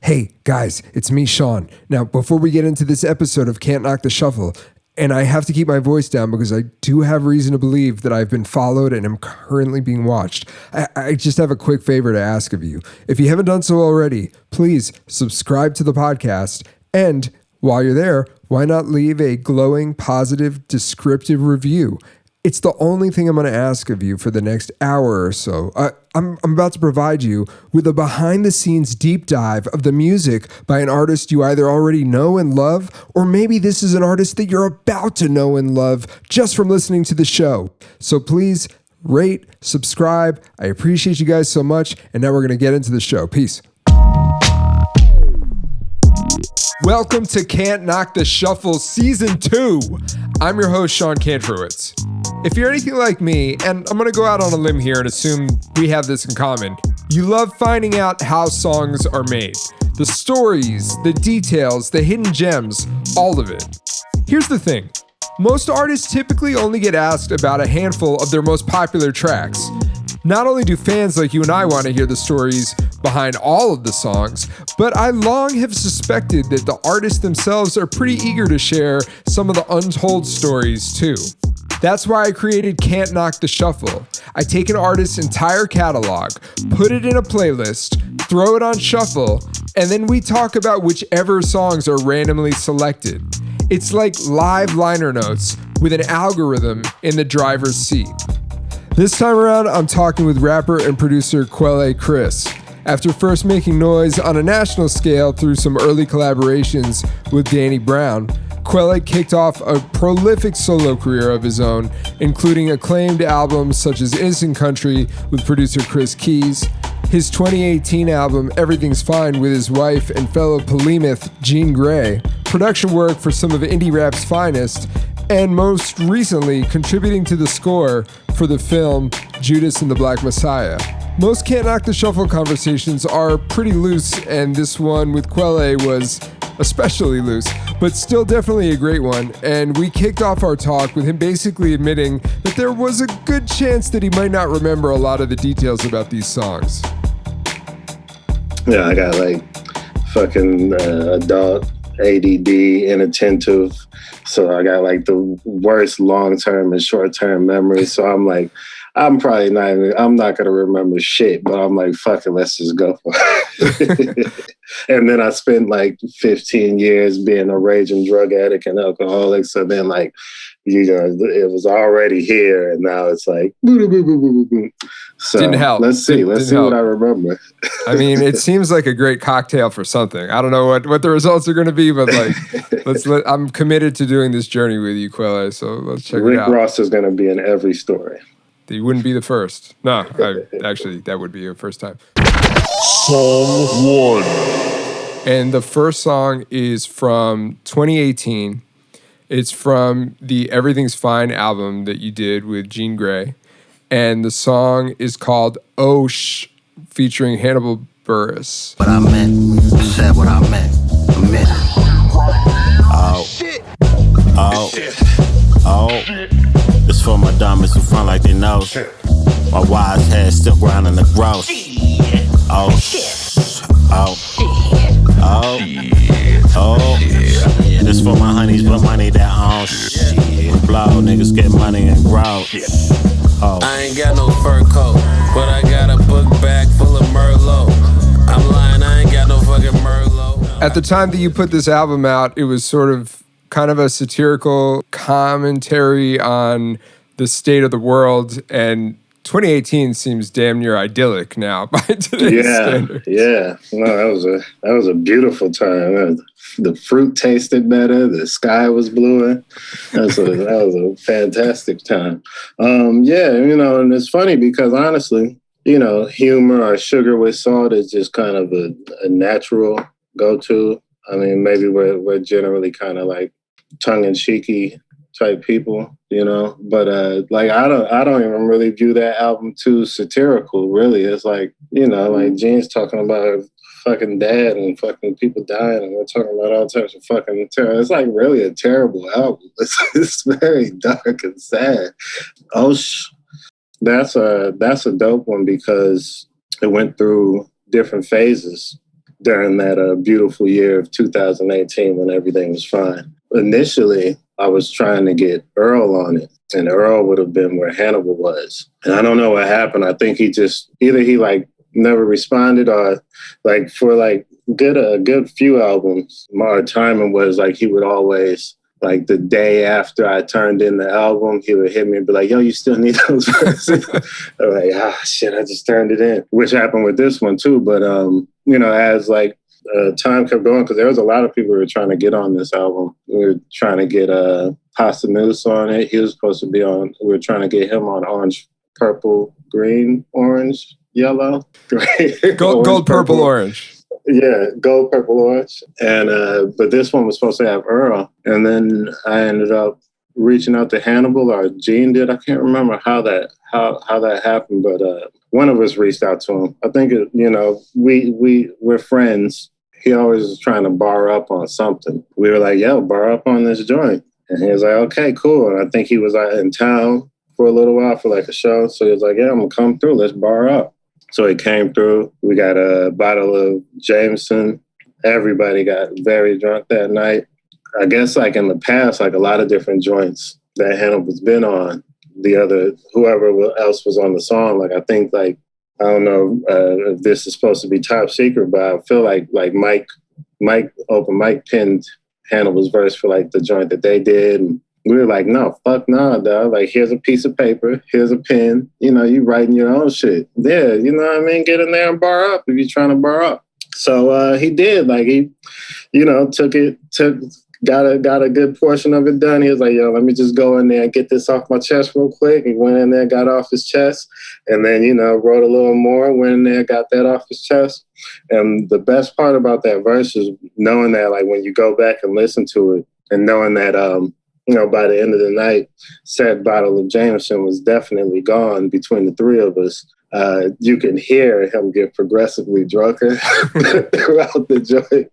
Hey, guys, it's me, Sean. Now, before we get into this episode of Can't Knock the Shuffle, and I have to keep my voice down because I do have reason to believe that I've been followed and am currently being watched. I just have a quick favor to ask of you. If you haven't done so already, please subscribe to the podcast. And while you're there, why not leave a glowing, positive, descriptive review? It's the only thing I'm going to ask of you for the next hour or so. I'm about to provide you with a behind-the-scenes deep dive of the music by an artist you either already know and love, or maybe this is an artist that you're about to know and love just from listening to the show. So please rate, subscribe. I appreciate you guys so much. And now we're going to get into the show. Peace. Welcome to Can't Knock the Shuffle Season 2. I'm your host, Sean Kantrowitz. If you're anything like me, and I'm going to go out on a limb here and assume we have this in common, you love finding out how songs are made. The stories, the details, the hidden gems, all of it. Here's the thing. Most artists typically only get asked about a handful of their most popular tracks. Not only do fans like you and I want to hear the stories behind all of the songs, but I long have suspected that the artists themselves are pretty eager to share some of the untold stories too. That's why I created Can't Knock the Shuffle. I take an artist's entire catalog, put it in a playlist, throw it on shuffle, and then we talk about whichever songs are randomly selected. It's like live liner notes with an algorithm in the driver's seat. This time around, I'm talking with rapper and producer Quelle Chris. After first making noise on a national scale through some early collaborations with Danny Brown, Quelle kicked off a prolific solo career of his own, including acclaimed albums such as Innocent Country with producer Chris Keys, his 2018 album Everything's Fine with his wife and fellow polymath Jean Grae, production work for some of indie rap's finest, and most recently contributing to the score for the film Judas and the Black Messiah. Most Can't Knock the Shuffle conversations are pretty loose, and this one with Quelle was especially loose, but still definitely a great one. And we kicked off our talk with him basically admitting that there was a good chance that he might not remember a lot of the details about these songs. Yeah, I got like fucking adult ADD, inattentive. So I got like the worst long-term and short-term memory. So I'm like, I'm not going to remember shit, but I'm like, fuck it, let's just go for it. And then I spent like 15 years being a raging drug addict and alcoholic. So then like, it was already here and now it's like, so didn't help. Let's see what I remember. I mean, it seems like a great cocktail for something. I don't know what the results are going to be, but like, I'm committed to doing this journey with you, Quelle. So let's check it out. Rick Ross is going to be in every story. He wouldn't be the first. No, actually, that would be your first time. Song 1. And the first song is from 2018. It's from the Everything's Fine album that you did with Jean Grae. And the song is called Ohsh, featuring Hannibal Buress. What I meant, said what I meant. I meant it. Oh. It's for my diamonds who front like they know. My wise head still grinding the gross. Yeah, this for my honeys, but money that own shit. Blow, niggas get money and grow. I ain't got no fur coat, but I got a book bag full of Merlot. I'm lying, I ain't got no fucking Merlot. At the time that you put this album out, it was sort of kind of a satirical commentary on the state of the world, and 2018 seems damn near idyllic now by today's standards. Yeah. No, that was a beautiful time. The fruit tasted better. The sky was bluer. That was a fantastic time. And it's funny because honestly, humor or sugar with salt is just kind of a natural go-to. I mean, maybe we're generally kind of like tongue-in-cheeky type people, but I don't even really view that album too satirical, really. It's like, like Gene's talking about her fucking dad and fucking people dying, and we're talking about all types of fucking terror. It's like really a terrible album. It's very dark and sad. Ohsh, that's a dope one because it went through different phases. during that beautiful year of 2018 when everything was fine. Initially, I was trying to get Earl on it, and Earl would have been where Hannibal was. And I don't know what happened. I think he just, either he like never responded or like for like a good few albums, my timing was like he would always, like the day after I turned in the album, he would hit me and be like, yo, you still need those verses? I'm like, shit, I just turned it in, which happened with this one too. But, you know, as like time kept going, because there was a lot of people who were trying to get on this album. We were trying to get Pasta Moose on it. He was supposed to be on, we were trying to get him on Orange, Purple, Green, Orange, Yellow. Gold, purple, orange. Yeah, gold, purple, orange. And but this one was supposed to have Earl. And then I ended up reaching out to Hannibal, or Gene did. I can't remember how that happened, but one of us reached out to him. I think you know, we're friends. He always was trying to bar up on something. We were like, yo, bar up on this joint. And he was like, okay, cool. And I think he was in town for a little while for like a show. So he was like, yeah, I'm gonna come through, let's bar up. So he came through. We got a bottle of Jameson. Everybody got very drunk that night. I guess like in the past, like a lot of different joints that Hannibal's been on, whoever else was on the song, like I think like, I don't know if this is supposed to be top secret, but I feel like Mike pinned Hannibal's verse for like the joint that they did. And we were like, no, fuck no, dog. Like, here's a piece of paper, here's a pen. You know, you writing your own shit. Yeah, you know what I mean? Get in there and bar up if you're trying to bar up. So he did. Like, he, you know, got a good portion of it done. He was like, yo, let me just go in there and get this off my chest real quick. He went in there, got off his chest, and then, you know, wrote a little more, went in there, got that off his chest. And the best part about that verse is knowing that, like, when you go back and listen to it and knowing that, you know, by the end of the night, said bottle of Jameson was definitely gone between the three of us. You can hear him get progressively drunker throughout the joint,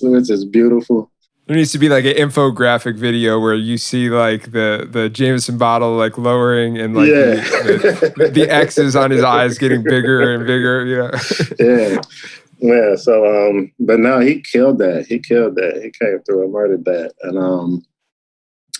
which is beautiful. There needs to be like an infographic video where you see like the Jameson bottle like lowering and like the X's on his eyes getting bigger and bigger. Yeah. Yeah. So, but no, he killed that. He came through and murdered that.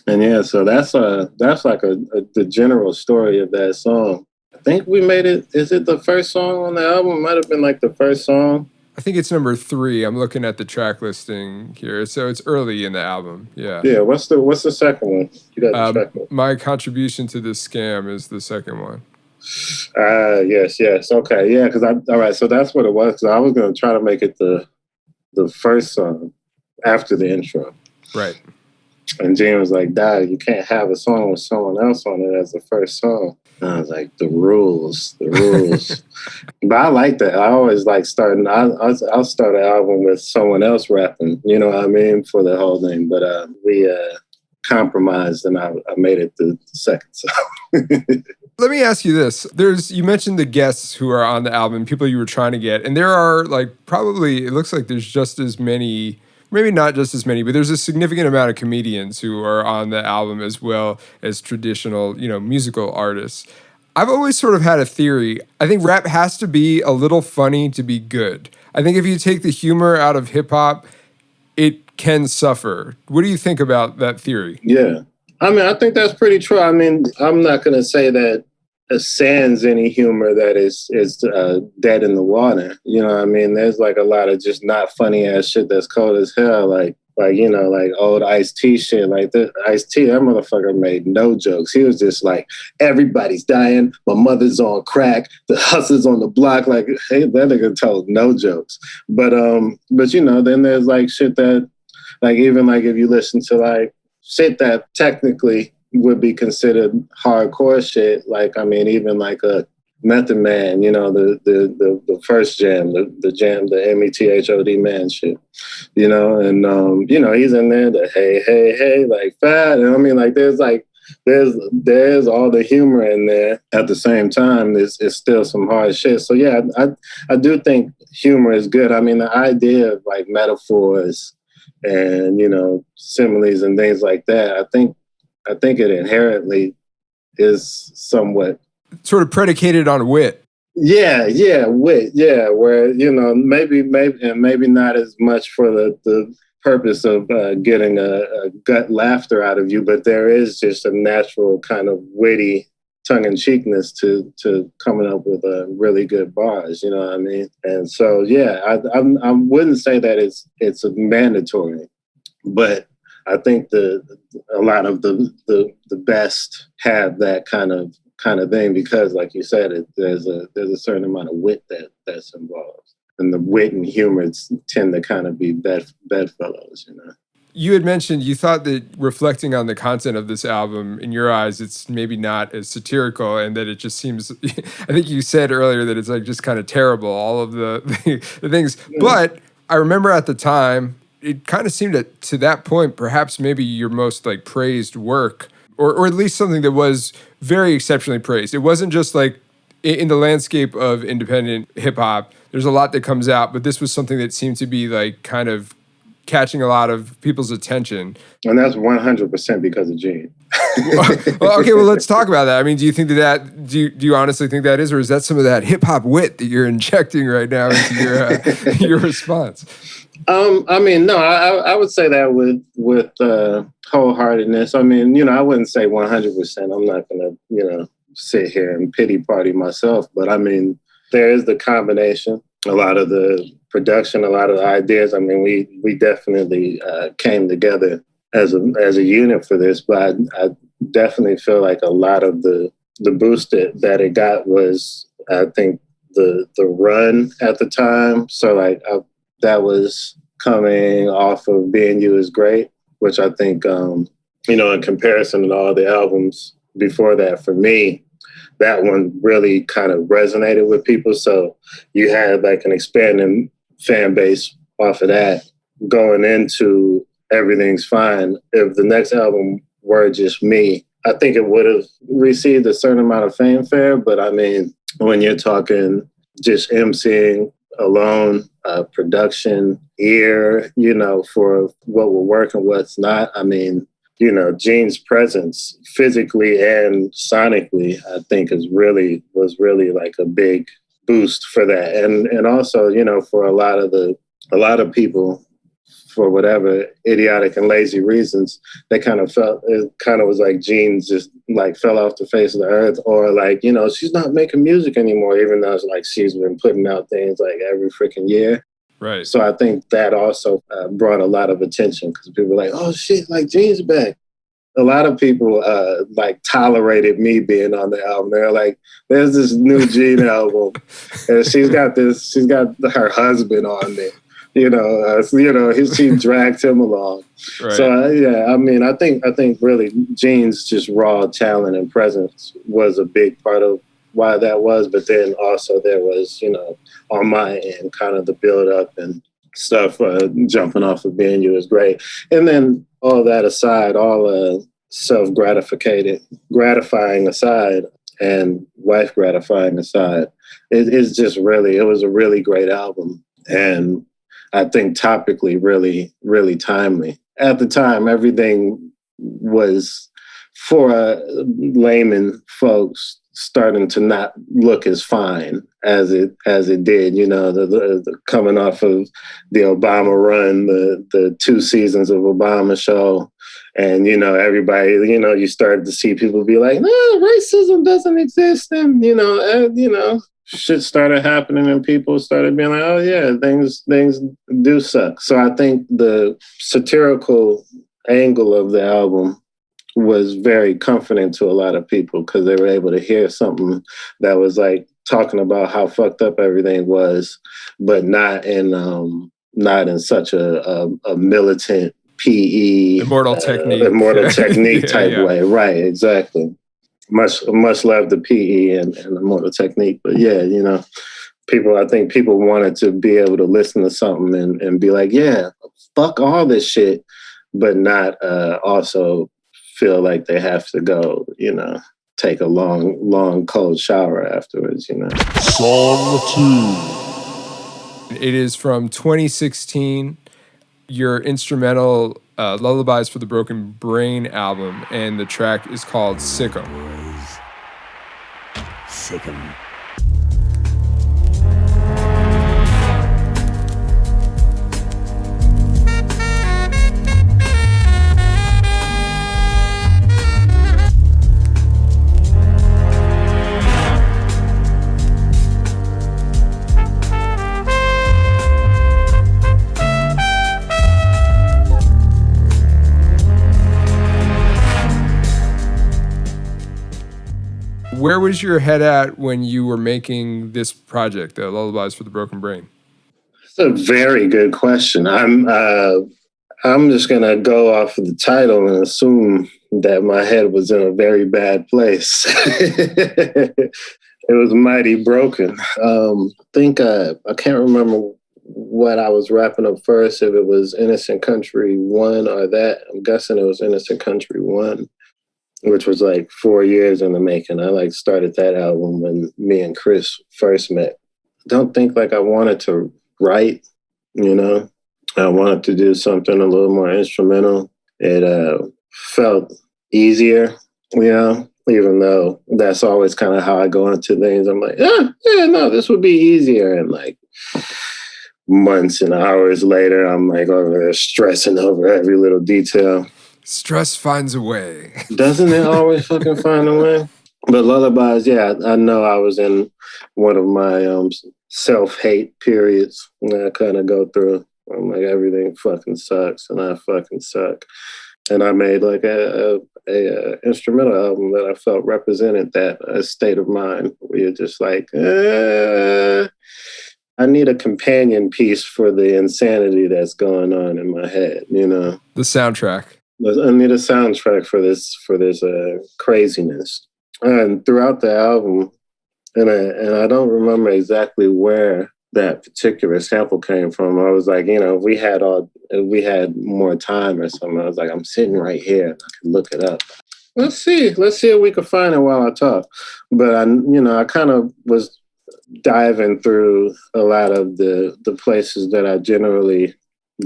And yeah, so that's like the general story of that song. I think we made it. Is it the first song on the album? It might have been like the first song. I think it's number 3. I'm looking at the track listing here, so it's early in the album. Yeah. Yeah. What's the second one? You got the track one. My Contribution to This Scam is the second one. Yes. Okay. Yeah. All right. So that's what it was. 'Cause I was going to try to make it the first song after the intro. Right. And Gene was like, Dad, you can't have a song with someone else on it as the first song. And I was like, the rules. But I like that. I always like starting. I'll start an album with someone else rapping, you know what I mean, for the whole thing. But we compromised, and I made it the second song. Let me ask you this. You mentioned the guests who are on the album, people you were trying to get, and there are like probably, it looks like there's just as many, maybe not just as many, but there's a significant amount of comedians who are on the album as well as traditional, you know, musical artists. I've always sort of had a theory. I think rap has to be a little funny to be good. I think if you take the humor out of hip hop, it can suffer. What do you think about that theory? Yeah. I mean, I think that's pretty true. I mean, I'm not going to say that sans any humor that is dead in the water. You know what I mean? There's like a lot of just not funny ass shit that's cold as hell. Like, you know, like old Ice-T shit. Like the Ice-T, that motherfucker made no jokes. He was just like, everybody's dying. My mother's on crack. The hustler's on the block. Like, hey, that nigga told no jokes. But you know, then there's like shit that, like, even like if you listen to like shit that technically would be considered hardcore shit. Like, I mean, even like a Method Man, you know, the first jam, the jam, the METHOD Man shit, you know, and, you know, he's in there, the hey, like fat. And I mean, like, there's all the humor in there. At the same time, it's still some hard shit. So yeah, I do think humor is good. I mean, the idea of like metaphors and, you know, similes and things like that, I think it inherently is somewhat sort of predicated on wit. wit, where maybe not as much for the purpose of getting a gut laughter out of you, but there is just a natural kind of witty tongue-in-cheekness to coming up with really good bars, you know what I mean? And so I wouldn't say that it's a mandatory, but I think a lot of the best have that kind of thing because, like you said, there's a certain amount of wit that's involved, and the wit and humor tend to kind of be bedfellows, you know. You had mentioned you thought that reflecting on the content of this album, in your eyes, it's maybe not as satirical, and that it just seems. I think you said earlier that it's like just kind of terrible, all of the things. Yeah. But I remember at the time, it kind of seemed to that point, perhaps maybe your most like praised work, or at least something that was very exceptionally praised. It wasn't just like in the landscape of independent hip hop, there's a lot that comes out, but this was something that seemed to be like kind of catching a lot of people's attention. And that's 100% because of Gene. Okay, well, let's talk about that. I mean, do you think do you honestly think that is, or is that some of that hip hop wit that you're injecting right now into your response? I mean, no, I would say that with wholeheartedness. I mean, I wouldn't say 100%. I'm not going to, sit here and pity party myself. But I mean, there is the combination, a lot of the production, a lot of the ideas. I mean, we definitely came together as a unit for this. But I definitely feel like a lot of the boost that it got was, I think, the run at the time. So like that was coming off of Being You Is Great, which I think, in comparison to all the albums before that, for me, that one really kind of resonated with people. So you had like an expanding fan base off of that going into Everything's Fine. If the next album were just me, I think it would have received a certain amount of fanfare. But I mean, when you're talking just emceeing alone, production, ear, for what will work and what's not. I mean, Gene's presence physically and sonically, I think was really like a big boost for that. And also, for a lot of people, for whatever idiotic and lazy reasons, they kind of felt it kind of was like Gene just like fell off the face of the earth, or like, she's not making music anymore, even though it's like she's been putting out things like every freaking year. Right. So I think that also brought a lot of attention because people were like, oh shit, like Gene's back. A lot of people like tolerated me being on the album. They're like, there's this new Gene album and she's got her husband on there. She dragged him along. Right. So I mean, I think really Gene's just raw talent and presence was a big part of why that was. But then also there was, on my end, kind of the build up and stuff, jumping off of Being You Is Great. And then all that aside, all gratifying aside and wife gratifying aside, it was a really great album. And I think topically really, really timely. At the time, everything was, for layman folks, starting to not look as fine as it did. The coming off of the Obama run, the 2 seasons of Obama show, and everybody, you started to see people be like, no, racism doesn't exist, and shit started happening and people started being like, oh yeah, things do suck. So I think the satirical angle of the album was very comforting to a lot of people because they were able to hear something that was like talking about how fucked up everything was, but not in such a militant PE immortal technique type way. Right, exactly. Much love the PE and the Immortal Technique, but I think people wanted to be able to listen to something and be like, yeah, fuck all this shit, but not also feel like they have to go, take a long cold shower afterwards, Song 2. It is from 2016, your instrumental Lullabies for the Broken Brain album, and the track is called Sickum. Sickum. Where was your head at when you were making this project, the Lullabies for the Broken Brain? It's a very good question. I'm just gonna go off of the title and assume that my head was in a very bad place. It was mighty broken. I can't remember what I was wrapping up first, if it was Innocent Country 1 or that. I'm guessing it was Innocent Country 1, which was like 4 years in the making. I like started that album when me and Chris first met. Don't think like I wanted to write, you know. I wanted to do something a little more instrumental. It felt easier, you know, even though that's always kind of how I go into things. I'm like, no, this would be easier. And like months and hours later, I'm like over there stressing over every little detail. Stress finds a way. Doesn't it always fucking find a way? But Lullabies, yeah, I know I was in one of my self-hate periods that I kind of go through. I'm like, everything fucking sucks, and I fucking suck. And I made like a instrumental album that I felt represented that state of mind where you're just like, I need a companion piece for the insanity that's going on in my head, you know? The soundtrack. I need a soundtrack for this craziness. And throughout the album, and I don't remember exactly where that particular sample came from. I was like, you know, if we had more time or something, I was like, I'm sitting right here. I can look it up. Let's see if we can find it while I talk. But I kind of was diving through a lot of the places that I generally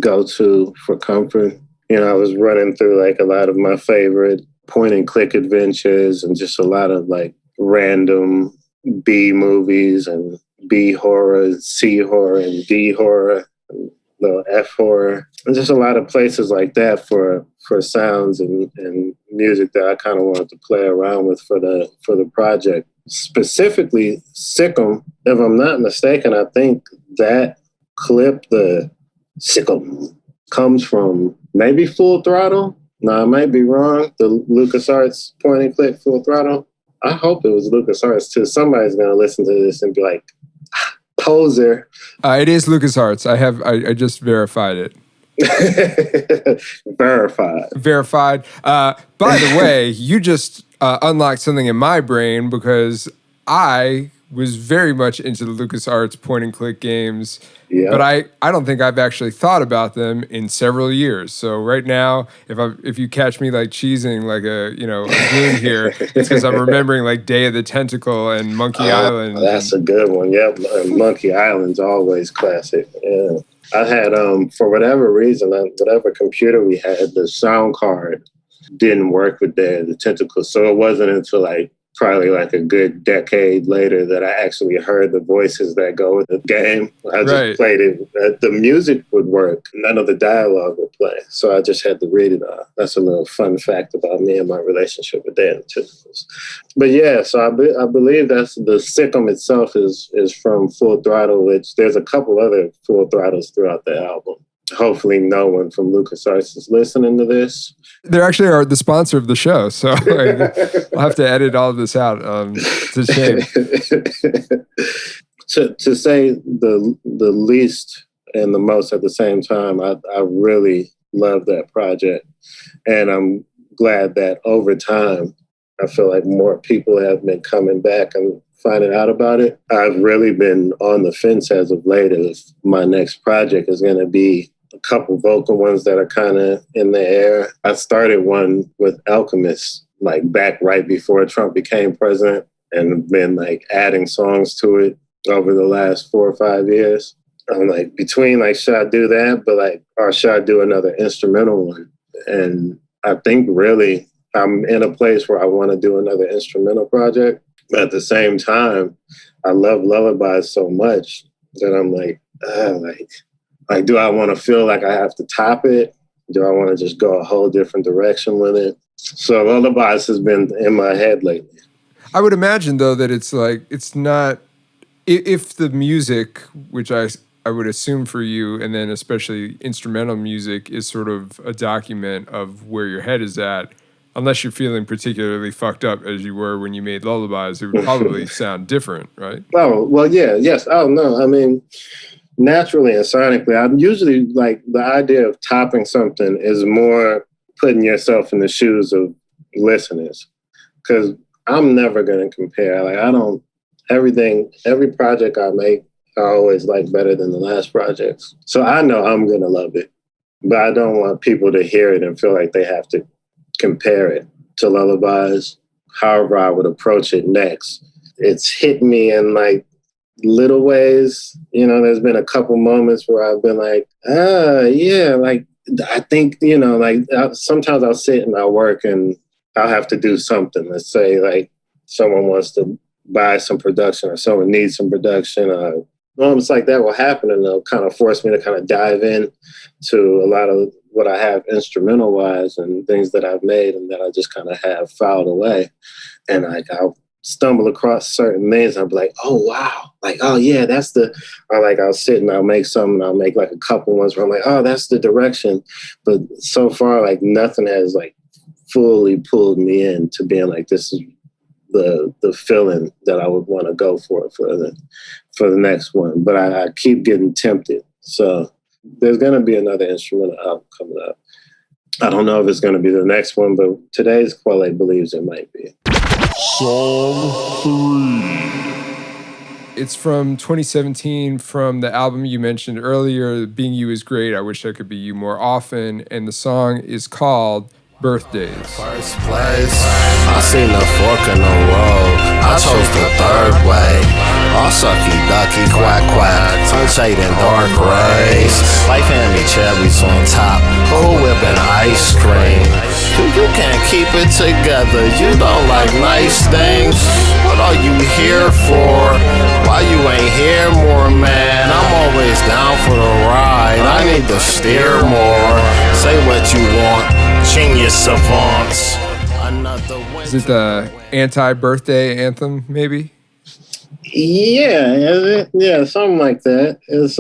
go to for comfort. You know, I was running through like a lot of my favorite point and click adventures and just a lot of like random B movies and B horror, C horror, and D horror, and little F horror, and just a lot of places like that for sounds and music that I kind of wanted to play around with for the project. Specifically, Sickum, if I'm not mistaken, I think that clip, the Sickum, comes from maybe Full Throttle. No, I might be wrong. The LucasArts point and click Full Throttle. I hope it was LucasArts too. Somebody's gonna listen to this and be like, poser. It is LucasArts. I just verified it. Verified. By the way, you just unlocked something in my brain because I was very much into the LucasArts point and click games. Yeah. But I don't think I've actually thought about them in several years. So right now, if you catch me like cheesing like a goon here, it's because I'm remembering like Day of the Tentacle and Monkey Island. That's a good one. Yep, Monkey Island's always classic. Yeah, I had for whatever reason, whatever computer we had, the sound card didn't work with Day of the Tentacle. So it wasn't until like probably like a good decade later that I actually heard the voices that go with the game. I just played it. The music would work. None of the dialogue would play. So I just had to read it off. That's a little fun fact about me and my relationship with Dan Tentacles. But yeah, so I believe that's the Sickum itself is from Full Throttle, which there's a couple other Full Throttles throughout the album. Hopefully no one from LucasArts is listening to this. They actually are the sponsor of the show, so I'll have to edit all of this out. It's a shame. To say the least and the most at the same time, I really love that project. And I'm glad that over time, I feel like more people have been coming back and finding out about it. I've really been on the fence as of late if my next project is going to be a couple vocal ones that are kind of in the air. I started one with Alchemist, like back right before Trump became president, and been like adding songs to it over the last 4 or 5 years. I'm like between like, should I do that? But like, or should I do another instrumental one? And I think really I'm in a place where I want to do another instrumental project. But at the same time, I love Lullabies so much that I'm like, do I want to feel like I have to top it? Do I want to just go a whole different direction with it? So Lullabies has been in my head lately. I would imagine, though, that it's like, it's not, if the music, which I would assume for you, and then especially instrumental music, is sort of a document of where your head is at, unless you're feeling particularly fucked up as you were when you made Lullabies, it would probably sound different, right? Oh, well, yeah, yes. Oh, no, I mean, naturally and sonically, I'm usually like the idea of topping something is more putting yourself in the shoes of listeners, because I'm never going to compare. Like, every project I make, I always like better than the last projects. So I know I'm going to love it, but I don't want people to hear it and feel like they have to compare it to Lullabies. However I would approach it next, it's hit me in like little ways. You know, there's been a couple moments where I've been like, yeah, like I think, you know, like sometimes I'll sit and I'll work and I'll have to do something. Let's say like someone wants to buy some production or someone needs some production. Moments like that will happen and they'll kind of force me to kind of dive in to a lot of what I have instrumental wise and things that I've made and that I just kind of have filed away. And like I'll stumble across certain things. I'll be like, oh, wow. Like, oh, yeah, that's or like I'll sit and I'll make some and I'll make like a couple ones where I'm like, oh, that's the direction. But so far, like nothing has like fully pulled me in to being like, this is the feeling that I would want to go for the next one. But I keep getting tempted. So there's going to be another instrumental album coming up. I don't know if it's going to be the next one, but today's Quelle believes it might be. Song 3. It's from 2017, from the album you mentioned earlier, Being You Is Great, I Wish I Could Be You More Often, and the song is called Birthdaze. First place, I seen the fork in the road. I chose the third way. All sucky, ducky, quack, quack. Sunshade and dark rays. Life hand me cherries on top. Cool whip and ice cream. You can't keep it together. You don't like nice things. What are you here for? Why you ain't here more, man? I'm always down for the ride. I need to steer more. Say what you want. Genius savants. Is it the anti-birthday anthem, maybe? Yeah, something like that. It's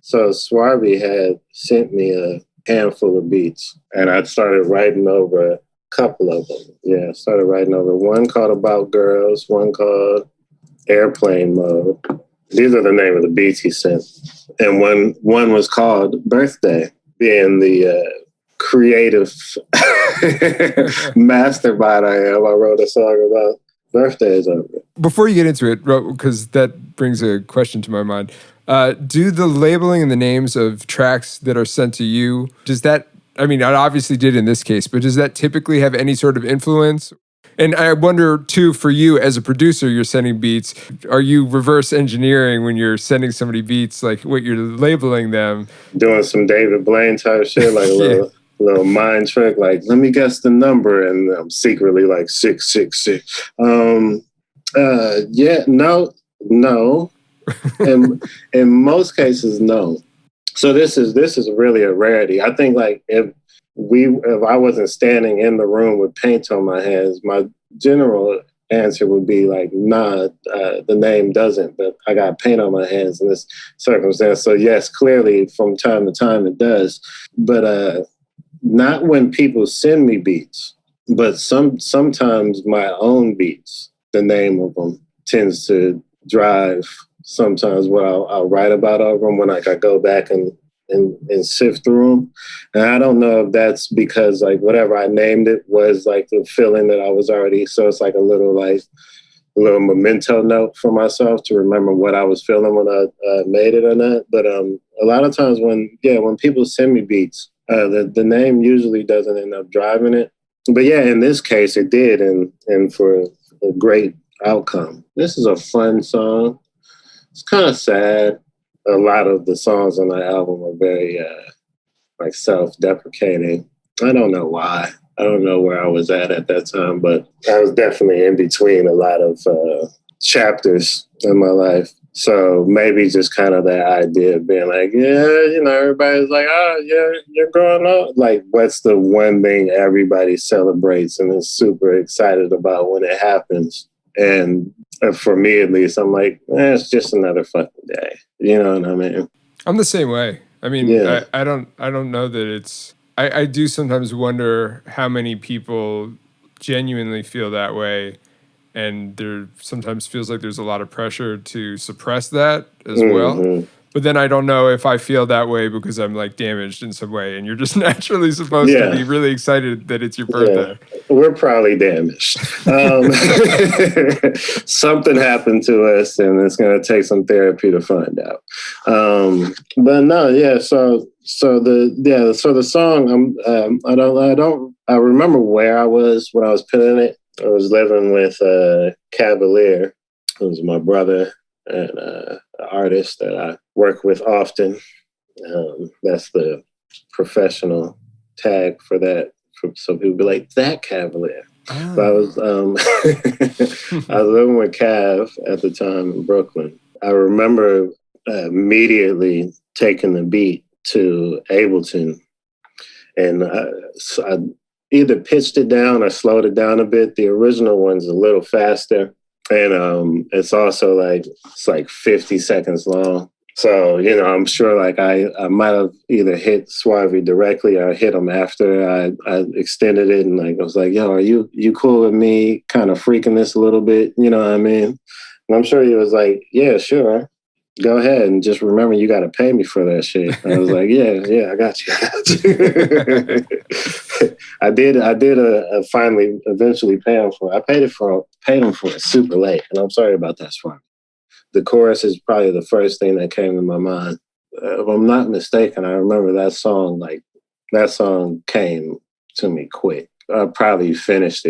so Swarvy had sent me a handful of beats, and I started writing over a couple of them. Yeah, I started writing over one called About Girls, one called Airplane Mode. These are the name of the beats he sent, and one was called Birthday. Being the creative mastermind I am, I wrote a song about birthdays over it. Before you get into it, because that brings a question to my mind, do the labeling and the names of tracks that are sent to you, does that, I mean, I obviously did in this case, but does that typically have any sort of influence? And I wonder, too, for you as a producer, you're sending beats. Are you reverse engineering when you're sending somebody beats, like what you're labeling them? Doing some David Blaine type shit, like a little mind trick, like, let me guess the number. And I'm secretly like 666. No. And in most cases, no. So this is really a rarity. I think like if I wasn't standing in the room with paint on my hands, my general answer would be like, nah, the name doesn't, but I got paint on my hands in this circumstance. So yes, clearly from time to time it does, but not when people send me beats, but sometimes my own beats, the name of them tends to drive sometimes what I'll write about over them when I go back and sift through them. And I don't know if that's because like whatever I named it was like the feeling that I was already, so it's like a little memento note for myself to remember what I was feeling when I made it or not. But a lot of times when people send me beats, the name usually doesn't end up driving it. But yeah, in this case it did, and for a great outcome. This is a fun song. It's kind of sad. A lot of the songs on the album are very like self-deprecating. I don't know why. I don't know where I was at that time, but I was definitely in between a lot of chapters in my life. So maybe just kind of that idea of being like, yeah, everybody's like, oh, yeah, you're growing up. Like, what's the one thing everybody celebrates and is super excited about when it happens? And for me, at least, I'm like, it's just another fucking day. You know what I mean? I'm the same way. I mean, yeah. I don't know that it's, I do sometimes wonder how many people genuinely feel that way. And there sometimes feels like there's a lot of pressure to suppress that as well. But then I don't know if I feel that way because I'm like damaged in some way, and you're just naturally supposed to be really excited that it's your birthday. Yeah. We're probably damaged. Something happened to us, and it's going to take some therapy to find out. But no, yeah. So the song. I remember where I was when I was penning it. I was living with Cavalier, who's my brother and an artist that I work with often. That's the professional tag for that. So people be like, that Cavalier. Oh. So I was I was living with Cav at the time in Brooklyn. I remember immediately taking the beat to Ableton, and so I either pitched it down or slowed it down a bit. The original one's a little faster, and it's also like 50 seconds long. So, I'm sure like I might have either hit Swarvy directly or hit him after I extended it, and like I was like, yo, are you cool with me kind of freaking this a little bit? You know what I mean? And I'm sure he was like, yeah, sure. Go ahead, and just remember you got to pay me for that shit. And I was like, yeah, I got you. I did finally eventually pay him for it. I paid him for it super late, and I'm sorry about that, Swarvy. The chorus is probably the first thing that came to my mind. If I'm not mistaken, I remember that song came to me quick. I probably finished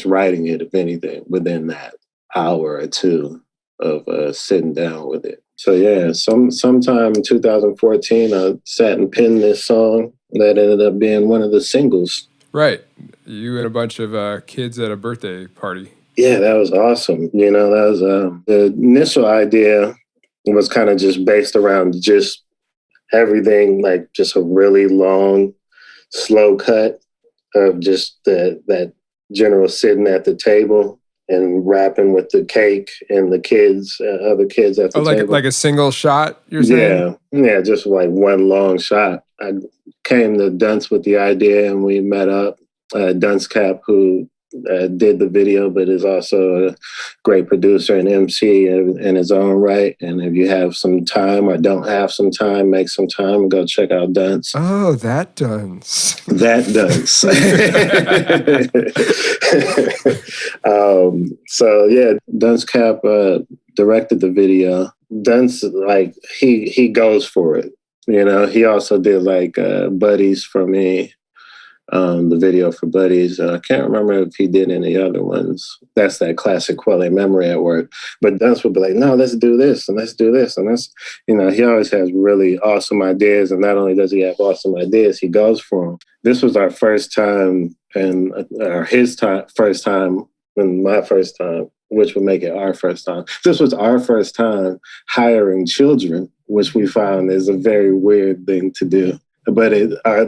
writing it, if anything, within that hour or two of sitting down with it. So yeah, sometime in 2014, I sat and penned this song that ended up being one of the singles. Right. You and a bunch of kids at a birthday party. Yeah, that was awesome. That was the initial idea was kind of just based around just everything, like just a really long, slow cut of just that general sitting at the table and rapping with the cake and the kids, other kids at the table. Like a single shot, you're saying? Yeah, just like one long shot. I came to Dunce with the idea, and we met up. Dunce Cap, who did the video, but is also a great producer and MC in his own right. And if you have some time or don't have some time, make some time and go check out Dunce. Oh, that Dunce. That Dunce. So yeah, Dunce Cap directed the video. Dunce, like he goes for it. He also did like Buddies for me. The video for Buddies. I can't remember if he did any other ones. That's that classic Quelle memory at work. But Dunce would be like, no, let's do this and let's do this. And that's, he always has really awesome ideas. And not only does he have awesome ideas, he goes for them. This was our first time and first time and my first time, which would make it our first time. This was our first time hiring children, which we found is a very weird thing to do. But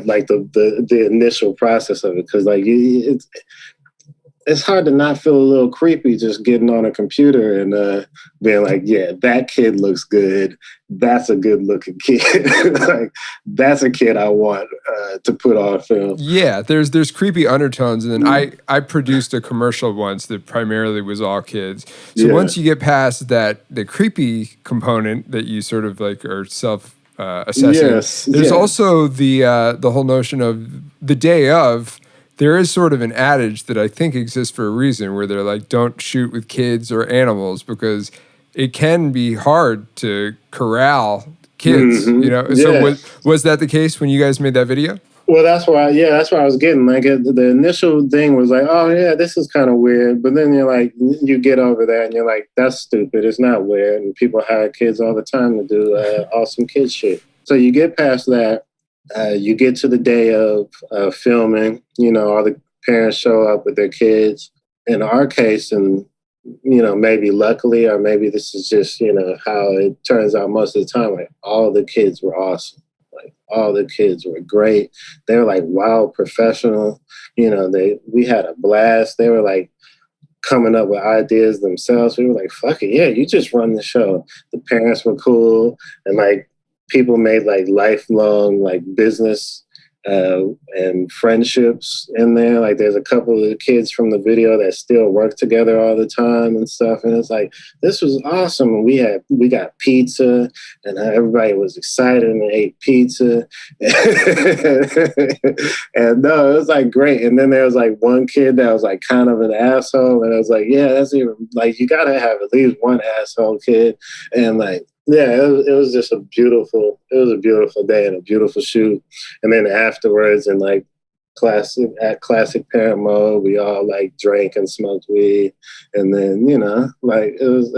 like the initial process of it, because like it's hard to not feel a little creepy just getting on a computer and being like, yeah, that kid looks good. That's a good looking kid. Like that's a kid I want to put on film. Yeah, there's creepy undertones, and then I produced a commercial once that primarily was all kids. So once you get past the creepy component that you sort of like are assessing. There's also the whole notion of the day of. There is sort of an adage that I think exists for a reason, where they're like, don't shoot with kids or animals because it can be hard to corral kids. Mm-hmm. So was that the case when you guys made that video? Well, that's why I was getting like the initial thing was like, oh yeah, this is kind of weird. But then you're like, you get over that and you're like, that's stupid. It's not weird. And people hire kids all the time to do awesome kid shit. So you get past that. You get to the day of filming, all the parents show up with their kids. In our case, and, maybe luckily, or maybe this is just, how it turns out most of the time, like all the kids were awesome. Like all the kids were great. They were like wild professional. We had a blast. They were like coming up with ideas themselves. We were like, fuck it, yeah, you just run the show. The parents were cool, and like people made like lifelong like business and friendships in there. Like there's a couple of kids from the video that still work together all the time and stuff. And it's like, this was awesome. And we got pizza and everybody was excited and ate pizza. And no, it was like great. And then there was like one kid that was like kind of an asshole. And I was like, yeah, that's even like, you got to have at least one asshole kid. And like, yeah, it was just a beautiful day and a beautiful shoot. And then afterwards, in like classic parent mode, we all like drank and smoked weed. And then, you know, like it was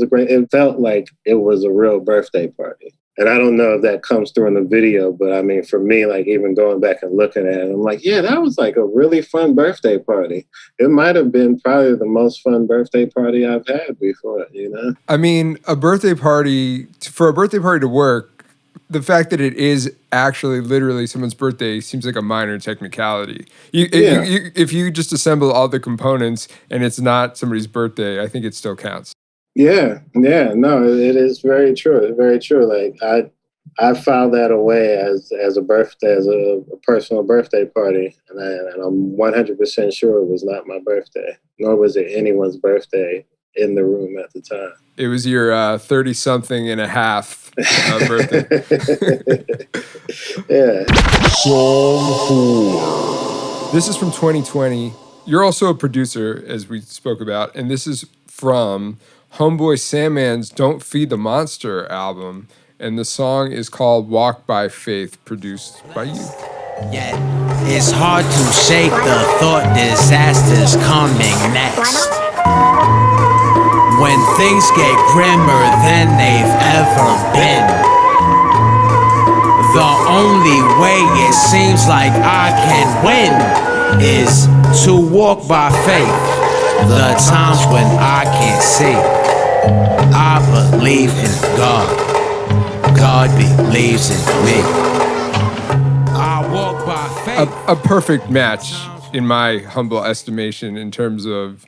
a great, it felt like it was a real birthday party. And I don't know if that comes through in the video, but I mean, for me, like even going back and looking at it, I'm like, yeah, that was like a really fun birthday party. It might have been probably the most fun birthday party I've had before, you know? I mean, for a birthday party to work, the fact that it is actually literally someone's birthday seems like a minor technicality. If you just assemble all the components and it's not somebody's birthday, I think it still counts. Yeah, no, it is very true. It's very true. Like I filed that away as a personal birthday party, and I'm 100% sure it was not my birthday, nor was it anyone's birthday in the room at the time. It was your 30-something and a half birthday. Yeah. This is from 2020. You're also a producer, as we spoke about, and this is from Homeboy Sandman's Don't Feed the Monster album, and the song is called Walk by Faith, produced by you. Yeah, it's hard to shake the thought disaster's coming next. When things get grimmer than they've ever been. The only way it seems like I can win is to walk by faith. The times when I can't see, I believe in God. God believes in me. I walk by faith. A perfect match, in my humble estimation, in terms of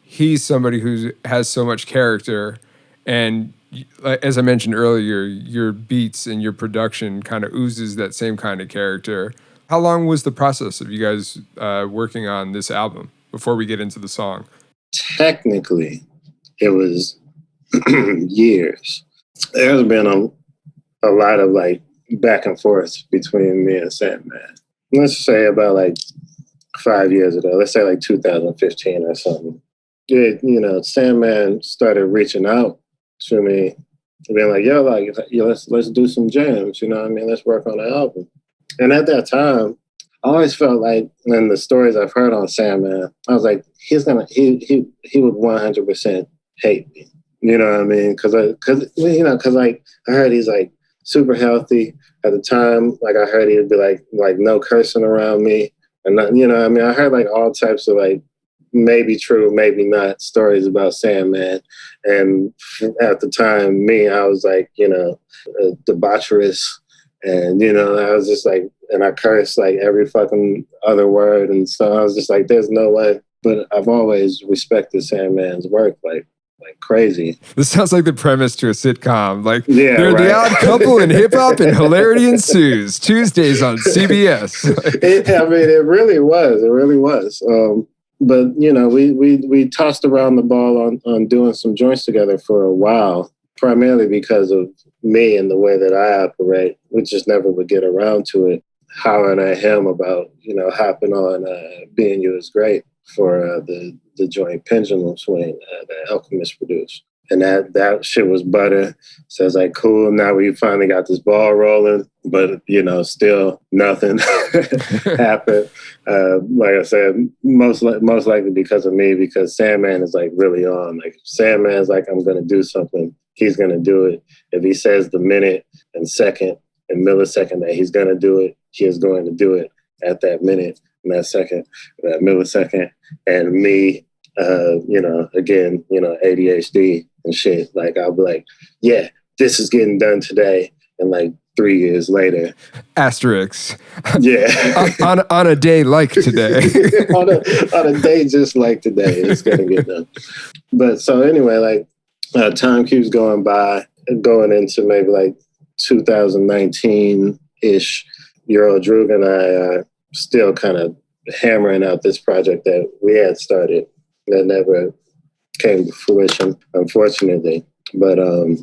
he's somebody who has so much character, and as I mentioned earlier, your beats and your production kind of oozes that same kind of character. How long was the process of you guys working on this album before we get into the song? Technically, it was years. There's been a lot of like back and forth between me and Sandman. Let's say about like 5 years ago. Let's say like 2015 or something. Sandman started reaching out to me, being like, let's do some jams, you know what I mean? Let's work on an album. And at that time, I always felt like, in the stories I've heard on Sandman, I was like, he would 100% hate me. You know what I mean? Because I heard he's like super healthy at the time. Like I heard he would be like no cursing around me, and not, you know what I mean? I heard like all types of like maybe true, maybe not stories about Sandman. And at the time, I was like, debaucherous. And, I was just like, and I cursed like every fucking other word. And so I was just like, there's no way. But I've always respected Sandman's work like crazy. This sounds like the premise to a sitcom. Like, yeah, they're right. The odd couple in hip-hop and hilarity ensues. Tuesdays on CBS. It really was. It really was. But, we tossed around the ball on doing some joints together for a while, primarily because of me and the way that I operate. We just never would get around to it. Hollering at him about, hopping on Being You Is Great for the joint Pendulum Swing that Alchemist produced. And that shit was butter. So I was like, cool, now we finally got this ball rolling. But, still nothing happened. Like I said, most likely because of me, because Sandman is like really on. Like Sandman's like, I'm going to do something. He's going to do it. If he says the minute and second and millisecond that he's going to do it, he is going to do it at that minute and that second, that millisecond. And me, again, ADHD and shit. Like I'll be like, yeah, this is getting done today. And like 3 years later. Asterix. Yeah. on a day like today. on a day just like today, it's going to get done. But so anyway, like time keeps going by, going into maybe like 2019-ish. Euro Droog and I are still kind of hammering out this project that we had started that never came to fruition, unfortunately. But a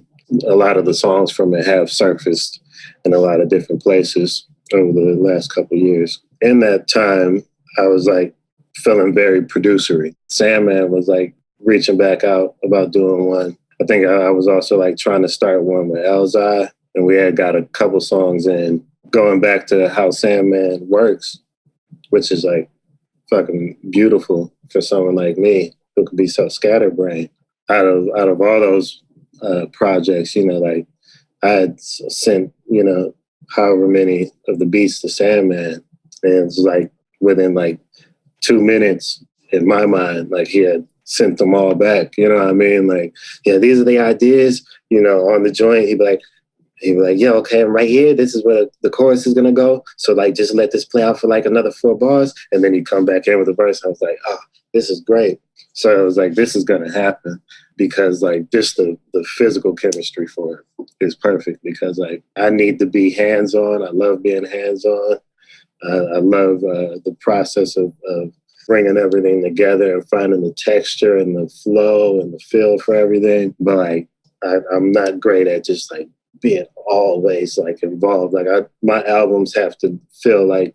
lot of the songs from it have surfaced in a lot of different places over the last couple of years. In that time, I was like feeling very producery. Sandman was like reaching back out about doing one. I think I was also like trying to start one with Elzai, and we had got a couple songs in. Going back to how Sandman works, which is like fucking beautiful for someone like me who could be so scatterbrained. Out of all those projects, you know, like I had sent, you know, however many of the beats to Sandman, and it was like within like 2 minutes in my mind, like he had sent them all back. You know what I mean? Like, yeah, these are the ideas. You know, on the joint, he'd be like, yeah, okay, I'm right here. This is where the chorus is gonna go. So like, just let this play out for like another 4 bars, and then he'd come back in with the verse. I was like, oh, this is great. So I was like, this is gonna happen because like just the physical chemistry for it is perfect because like I need to be hands-on. I love being hands-on. I love the process of bringing everything together and finding the texture and the flow and the feel for everything. But like, I'm not great at just like being always like involved. Like my albums have to feel like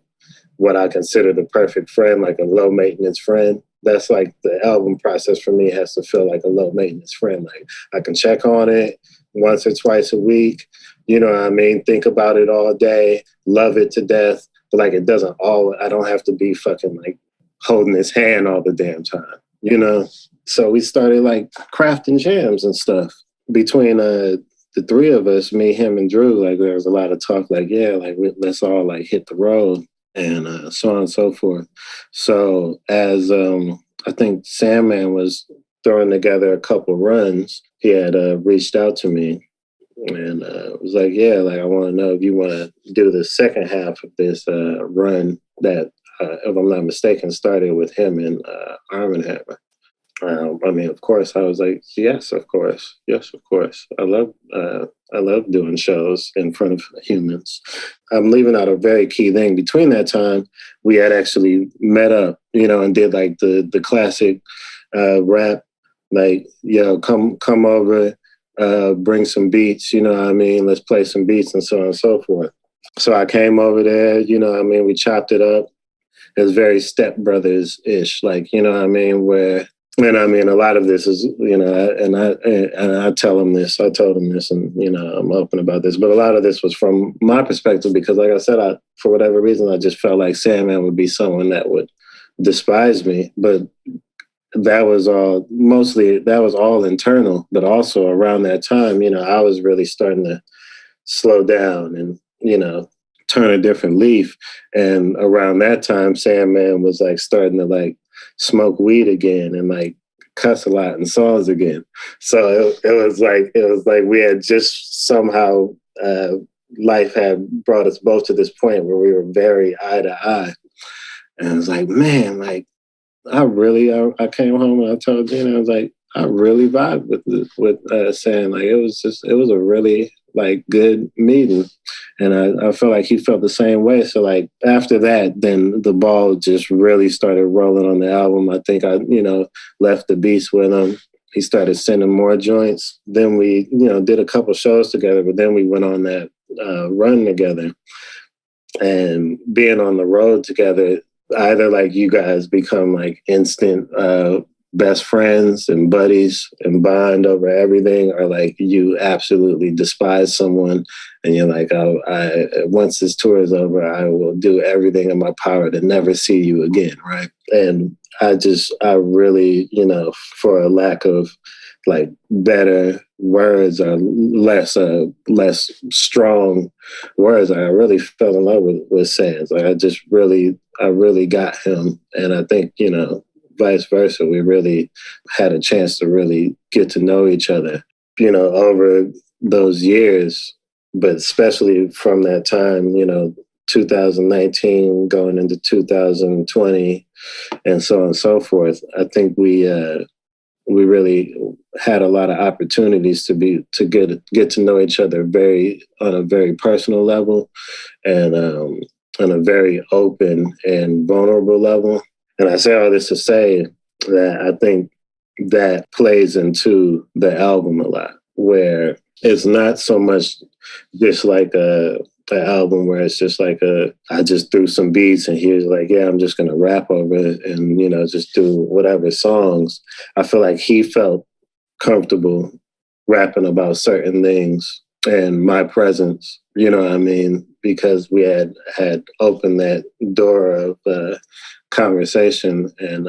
what I consider the perfect friend, like a low maintenance friend. That's like the album process for me has to feel like a low maintenance friend. Like I can check on it once or twice a week. You know what I mean? Think about it all day, love it to death. But like it doesn't I don't have to be fucking like holding his hand all the damn time, you know? So we started like crafting jams and stuff between the 3 of us, me, him, and Drew. Like there was a lot of talk like, yeah, like let's all like hit the road and so on and so forth. So as I think Sandman was throwing together a couple runs, he had reached out to me and was like, yeah, like I want to know if you want to do the second half of this run that, if I'm not mistaken, started with him and Arm & Hammer. I mean, of course, I was like, yes, of course. Yes, of course. I love doing shows in front of humans. I'm leaving out a very key thing. Between that time, we had actually met up, you know, and did like the classic rap, like, yo, come over, bring some beats, you know what I mean? Let's play some beats and so on and so forth. So I came over there, you know what I mean? We chopped it up. It was very Step Brothers-ish, like, you know what I mean? And I mean, a lot of this is, you know, and I tell him this, I told him this, and, you know, I'm open about this, but a lot of this was from my perspective because, like I said, for whatever reason, I just felt like Sandman would be someone that would despise me. But that was all internal. But also around that time, you know, I was really starting to slow down and, you know, turn a different leaf. And around that time, Sandman was like starting to like smoke weed again and like cuss a lot in songs again. So it was like we had just somehow life had brought us both to this point where we were very eye to eye. And I was like, man, like I came home and I told Gina, I was like, I really vibe with Sam. Like it was a really like good meeting. And I felt like he felt the same way. So like after that, then the ball just really started rolling on the album. I think I, you know, left the beats with him. He started sending more joints. Then we, you know, did a couple shows together, but then we went on that run together. And being on the road together, either like you guys become like instant best friends and buddies and bond over everything, or like you absolutely despise someone and you're like, I once this tour is over, I will do everything in my power to never see you again, right? And I really, you know, for a lack of like better words or less strong words, I really fell in love with Sands. Like I really got him, and I think, you know, vice versa, we really had a chance to really get to know each other, you know, over those years, but especially from that time, you know, 2019 going into 2020 and so on and so forth. I think we really had a lot of opportunities to get to know each other on a very personal level. And on a very open and vulnerable level. And I say all this to say that I think that plays into the album a lot, where it's not so much just like an album where it's just like I just threw some beats and he was like, yeah, I'm just going to rap over it and, you know, just do whatever songs. I feel like he felt comfortable rapping about certain things and my presence, you know what I mean? Because we had opened that door of conversation and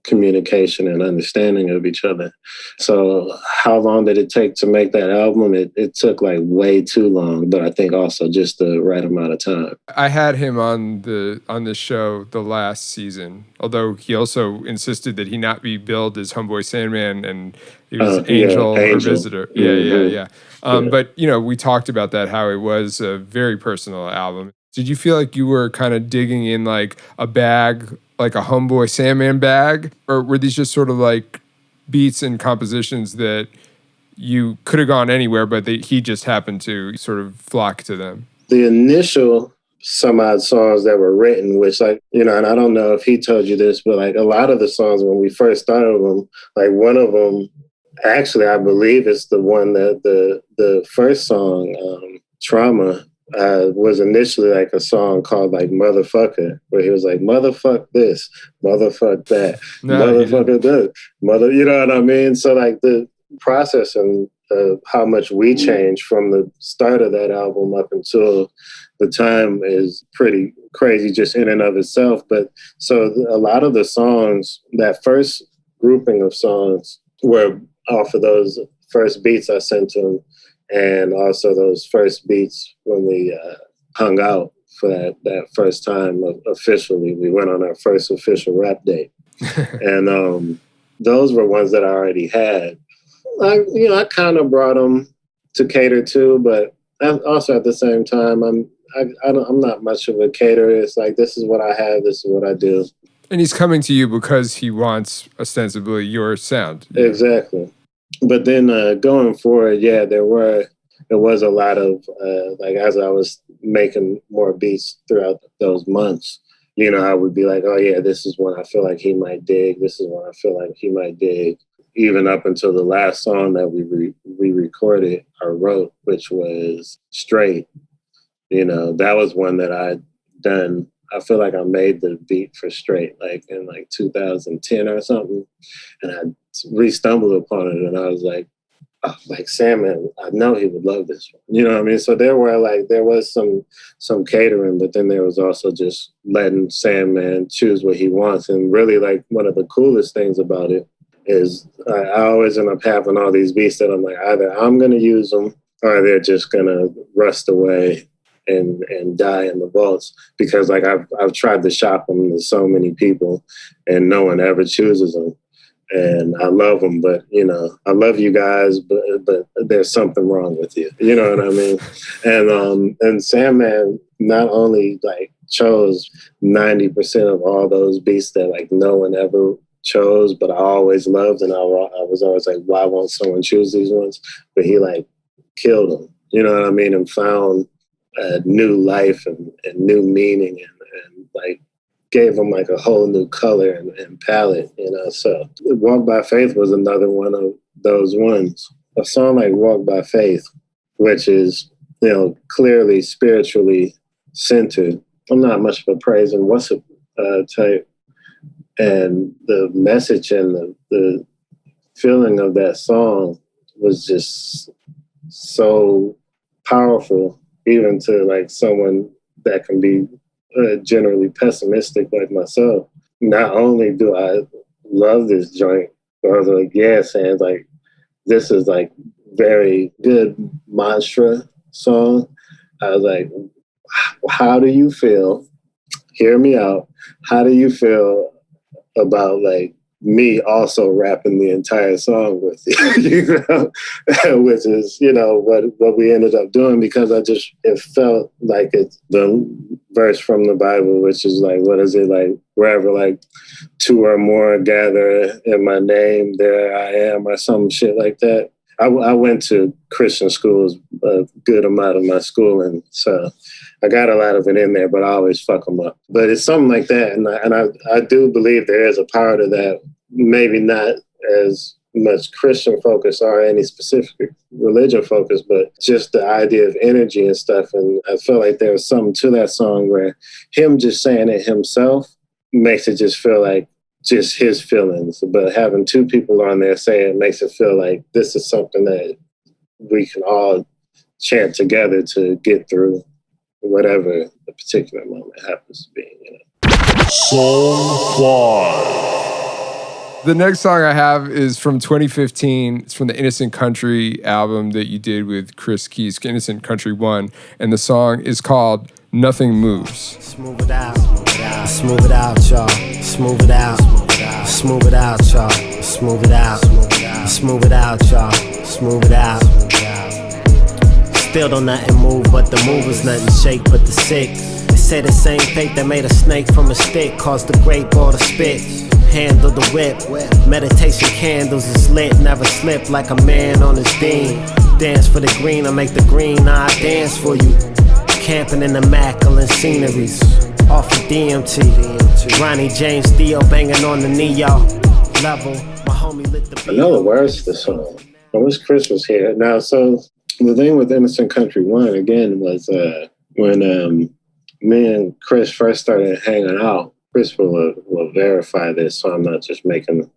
communication and understanding of each other. So how long did it take to make that album? It took like way too long, but I think also just the right amount of time. I had him on the show the last season, although he also insisted that he not be billed as Homeboy Sandman and he was Angel or Visitor. Mm-hmm. Yeah. But, you know, we talked about that, how it was a very personal album. Did you feel like you were kind of digging in like a bag, like a Homeboy Sandman bag? Or were these just sort of like beats and compositions that you could have gone anywhere, but he just happened to sort of flock to them? The initial some odd songs that were written, which like, you know, and I don't know if he told you this, but like a lot of the songs when we first started them, like one of them, actually, I believe it's the one that the first song, Trauma, was initially like a song called like Motherfucker, where he was like, motherfuck this, motherfuck that, motherfucker this, mother, you know what I mean? So like the process and how much we changed from the start of that album up until the time is pretty crazy just in and of itself. But so a lot of the songs, that first grouping of songs were off of those first beats I sent to him, and also those first beats when we hung out for that first time officially. We went on our first official rap date. And those were ones that I already had. I kind of brought them to cater to, but also at the same time, I'm not much of a caterer. It's like, this is what I have, this is what I do. And he's coming to you because he wants ostensibly your sound. Exactly. But then going forward, yeah, there was a lot of like as I was making more beats throughout those months, you know, I would be like, oh yeah, this is one I feel like he might dig. This is one I feel like he might dig. Even up until the last song that we recorded or wrote, which was Straight. You know, that was one that I'd done. I feel like I made the beat for Straight like in like 2010 or something. And I re-stumbled upon it and I was like, oh, like Sandman, I know he would love this one. You know what I mean? So there was some catering, but then there was also just letting Sandman choose what he wants. And really like one of the coolest things about it is I always end up having all these beats that I'm like, either I'm going to use them or they're just going to rust away and die in the vaults, because like I've tried to shop them to so many people and no one ever chooses them. And I love them, but you know, I love you guys, but there's something wrong with you. You know what I mean? And Sandman not only like chose 90% of all those beats that like no one ever chose, but I always loved, and I was always like, why won't someone choose these ones? But he like killed them, you know what I mean, and found a new life and new meaning and like gave them like a whole new color and palette, you know. So Walk by Faith was another one of those ones. A song like Walk by Faith, which is, you know, clearly spiritually centered. I'm not much of a praise and worship type. And the message and the feeling of that song was just so powerful, even to like someone that can be generally pessimistic like myself. Not only do I love this joint, but I was like, yeah, Sam, like this is like very good mantra song. I was like, how do you feel? Hear me out. How do you feel about like me also rapping the entire song with you, you know? Which is, you know, what we ended up doing, because it felt like it's the verse from the Bible, which is like, what is it, like, wherever like two or more gather in my name, there I am, or some shit like that. I went to Christian schools a good amount of my schooling, so I got a lot of it in there, but I always fuck them up. But it's something like that, and I do believe there is a power to that. Maybe not as much Christian focus or any specific religion focus, but just the idea of energy and stuff. And I feel like there was something to that song where him just saying it himself makes it just feel like just his feelings. But having two people on there saying it makes it feel like this is something that we can all chant together to get through whatever the particular moment happens to be. Song 5. The next song I have is from 2015. It's from the Innocent Country album that you did with Chris Keys, Innocent Country 1. And the song is called Nothing Moves. Smooth it out, smooth it out, y'all. Smooth it out, smooth it out, y'all. Smooth it out, smooth it out, y'all. Smooth it out. Still don't nothing move, but the movers nothing shake but the sick. They say the same fate that made a snake from a stick caused the great ball to spit. Handle the whip, meditation candles is lit, never slip like a man on his beam. Dance for the green, I make the green, I dance for you. Camping in immaculate sceneries, off of DMT. Ronnie James Dio banging on the Neo level. My homie lit the beat. I know the words to the song. I wish Chris was here. Now, so the thing with Innocent Country 1, again, was when me and Chris first started hanging out. Chris will verify this, so I'm not just making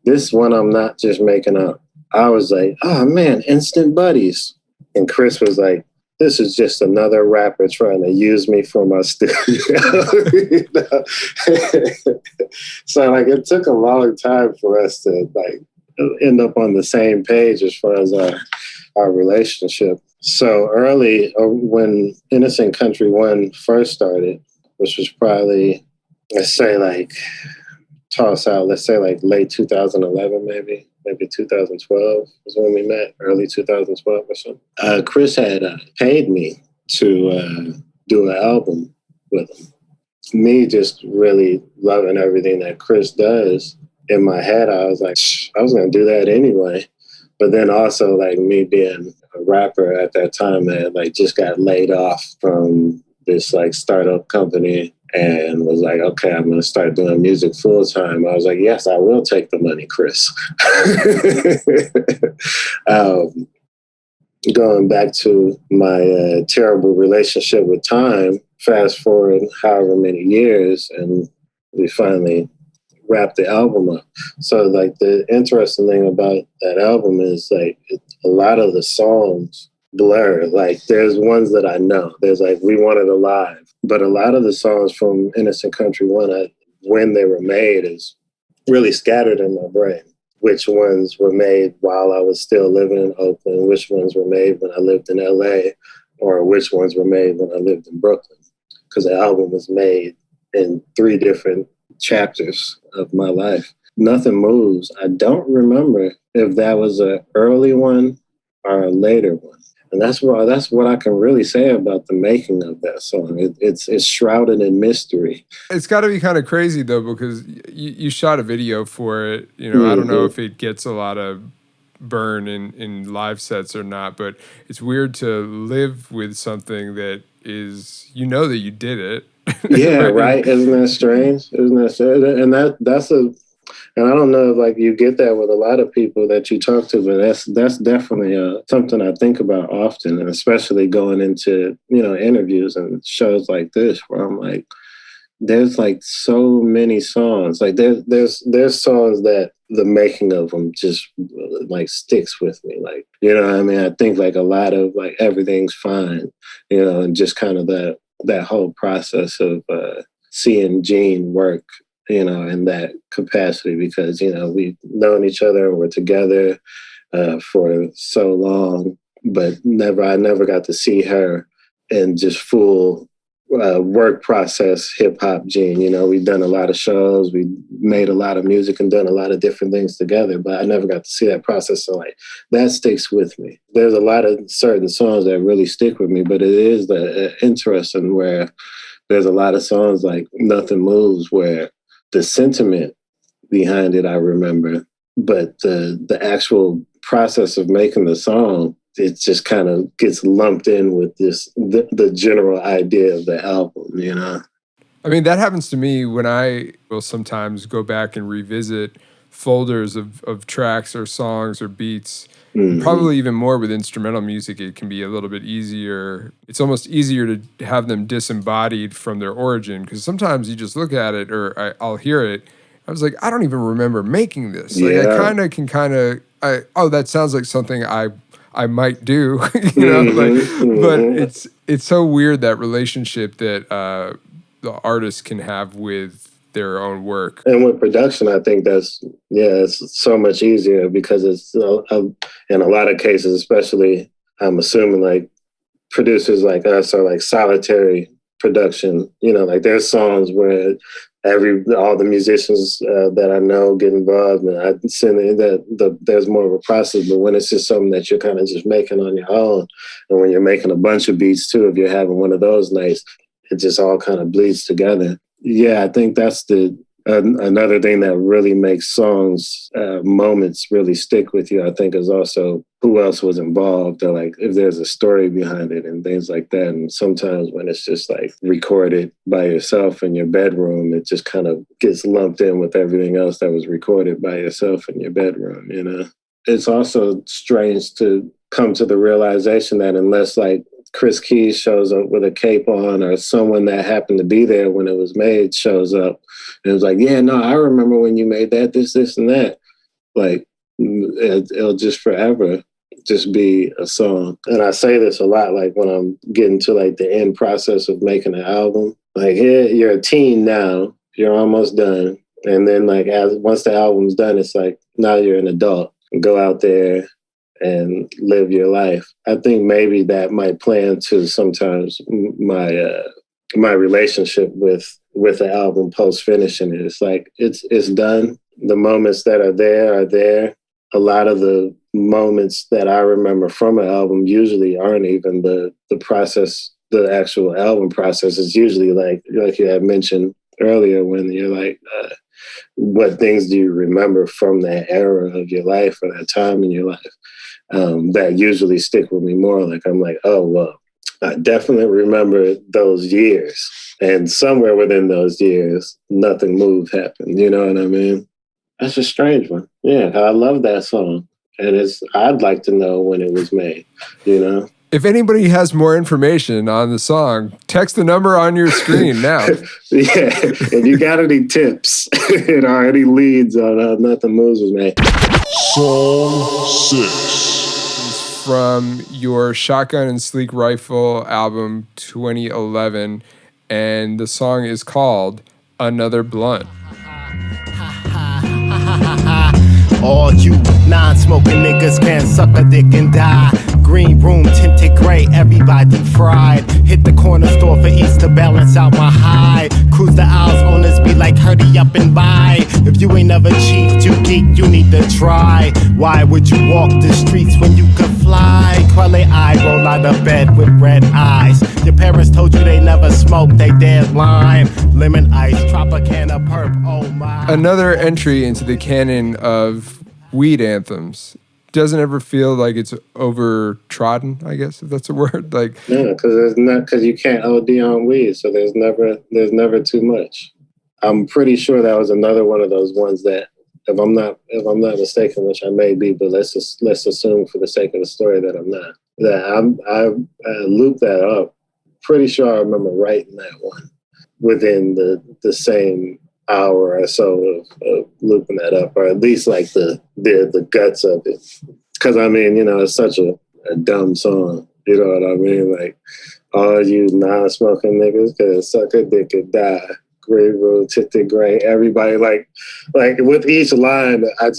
this one. I'm not just making up. I was like, oh man, instant buddies. And Chris was like, this is just another rapper trying to use me for my studio. You know? So like, it took a long time for us to like end up on the same page as far as our relationship. So early, when Innocent Country 1 first started, which was probably, let's say like, toss out, let's say like late 2011, maybe 2012 was when we met, early 2012 or something. Chris had paid me to do an album with him. Me just really loving everything that Chris does, in my head, I was like, I was going to do that anyway. But then also like me being a rapper at that time that like just got laid off from this like startup company and was like, okay, I'm going to start doing music full time. I was like, yes, I will take the money, Chris. Going back to my terrible relationship with time, fast forward however many years, and we finally wrapped the album up. So like the interesting thing about that album is like a lot of the songs blur. Like there's ones that I know. There's like We Want It Alive. But a lot of the songs from Innocent Country 1, when they were made, is really scattered in my brain. Which ones were made while I was still living in Oakland, which ones were made when I lived in LA, or which ones were made when I lived in Brooklyn. Because the album was made in 3 different chapters of my life. Nothing Moves. I don't remember if that was an early one or a later one. And that's what I can really say about the making of that song. It's shrouded in mystery. It's got to be kind of crazy though, because you shot a video for it. You know, I don't know if it gets a lot of burn in live sets or not, but it's weird to live with something that is, you know, that you did it. Yeah, right. Isn't that strange? Isn't that strange? And and I don't know if like you get that with a lot of people that you talk to, but that's definitely something I think about often, and especially going into, you know, interviews and shows like this, where I'm like, there's like so many songs. Like there's songs that the making of them just like sticks with me. Like, you know what I mean? I think like a lot of like Everything's Fine, you know, and just kind of that whole process of seeing Gene work, you know, in that capacity, because, you know, we've known each other and we're together for so long, but I never got to see her in just full work process hip hop Gene. You know, we've done a lot of shows, we made a lot of music and done a lot of different things together, but I never got to see that process. So like that sticks with me. There's a lot of certain songs that really stick with me, but it is interesting where there's a lot of songs like Nothing Moves where the sentiment behind it I remember, but the actual process of making the song, it just kind of gets lumped in with the general idea of the album, you know? I mean, that happens to me when I will sometimes go back and revisit folders of tracks or songs or beats. Mm-hmm. Probably even more with instrumental music, it can be a little bit easier. It's almost easier to have them disembodied from their origin, because sometimes you just look at it, or I'll hear it. I was like, I don't even remember making this. Like, I that sounds like something I might do, you know. Mm-hmm. But it's so weird, that relationship that the artist can have with their own work. And with production, I think it's so much easier, because it's in a lot of cases, especially, I'm assuming like producers like us are like solitary production. You know, like there's songs where all the musicians that I know get involved, and I send it that there's more of a process. But when it's just something that you're kind of just making on your own, and when you're making a bunch of beats too, if you're having one of those nights, it just all kind of bleeds together. Yeah, I think that's another thing that really makes songs, moments really stick with you, I think, is also who else was involved, or like if there's a story behind it and things like that. And sometimes when it's just like recorded by yourself in your bedroom, it just kind of gets lumped in with everything else that was recorded by yourself in your bedroom, you know? It's also strange to come to the realization that unless like Chris Keys shows up with a cape on, or someone that happened to be there when it was made shows up and it was like, yeah, no, I remember when you made that, this, and that. Like, it'll just forever just be a song. And I say this a lot, like when I'm getting to like the end process of making an album, like, here, you're a teen now, you're almost done. And then like, once the album's done, it's like, now you're an adult. Go out there and live your life. I think maybe that might play into sometimes my relationship with the album post finishing it. It's like it's done. The moments that are there. A lot of the moments that I remember from an album usually aren't even the process, the actual album process. It's usually like you had mentioned earlier, when you're like, what things do you remember from that era of your life or that time in your life? That usually stick with me more. Like, I'm like, oh, well, I definitely remember those years. And somewhere within those years, Nothing Moved happened. You know what I mean? That's a strange one. Yeah, I love that song. And I'd like to know when it was made, you know? If anybody has more information on the song, text the number on your screen now. Yeah, if you got any tips or any leads on how Nothing Moves was made. Song 6. From your Shotgun and Sleek Rifle album 2011, and the song is called Another Blunt. All you non-smoking niggas can suck a dick and die. Green room, tinted gray, everybody fried. Hit the corner store for Easter, balance out my high. Cruise the aisles, owners be like, hurry up and buy. If you ain't never chiefed, you geek, you need to try. Why would you walk the streets when you could fly? Quelle eye, roll out of bed with red eyes. Your parents told you they never smoked, they dead line. Lemon ice, Tropicana perp, oh my. Another entry into the canon of weed anthems. Doesn't ever feel like it's overtrodden, I guess, if that's a word. Like, yeah, because you can't OD on weed, so there's never too much. I'm pretty sure that was another one of those ones that, if I'm not mistaken, which I may be, but let's assume for the sake of the story that I'm not. That I looped that up. Pretty sure I remember writing that one within the same hour or so of looping that up, or at least like the guts of it. Because I mean, you know, it's such a dumb song. You know what I mean? Like, all you non-smoking niggas can suck a dick and die. Grey room, tinted gray. Everybody like with each line, I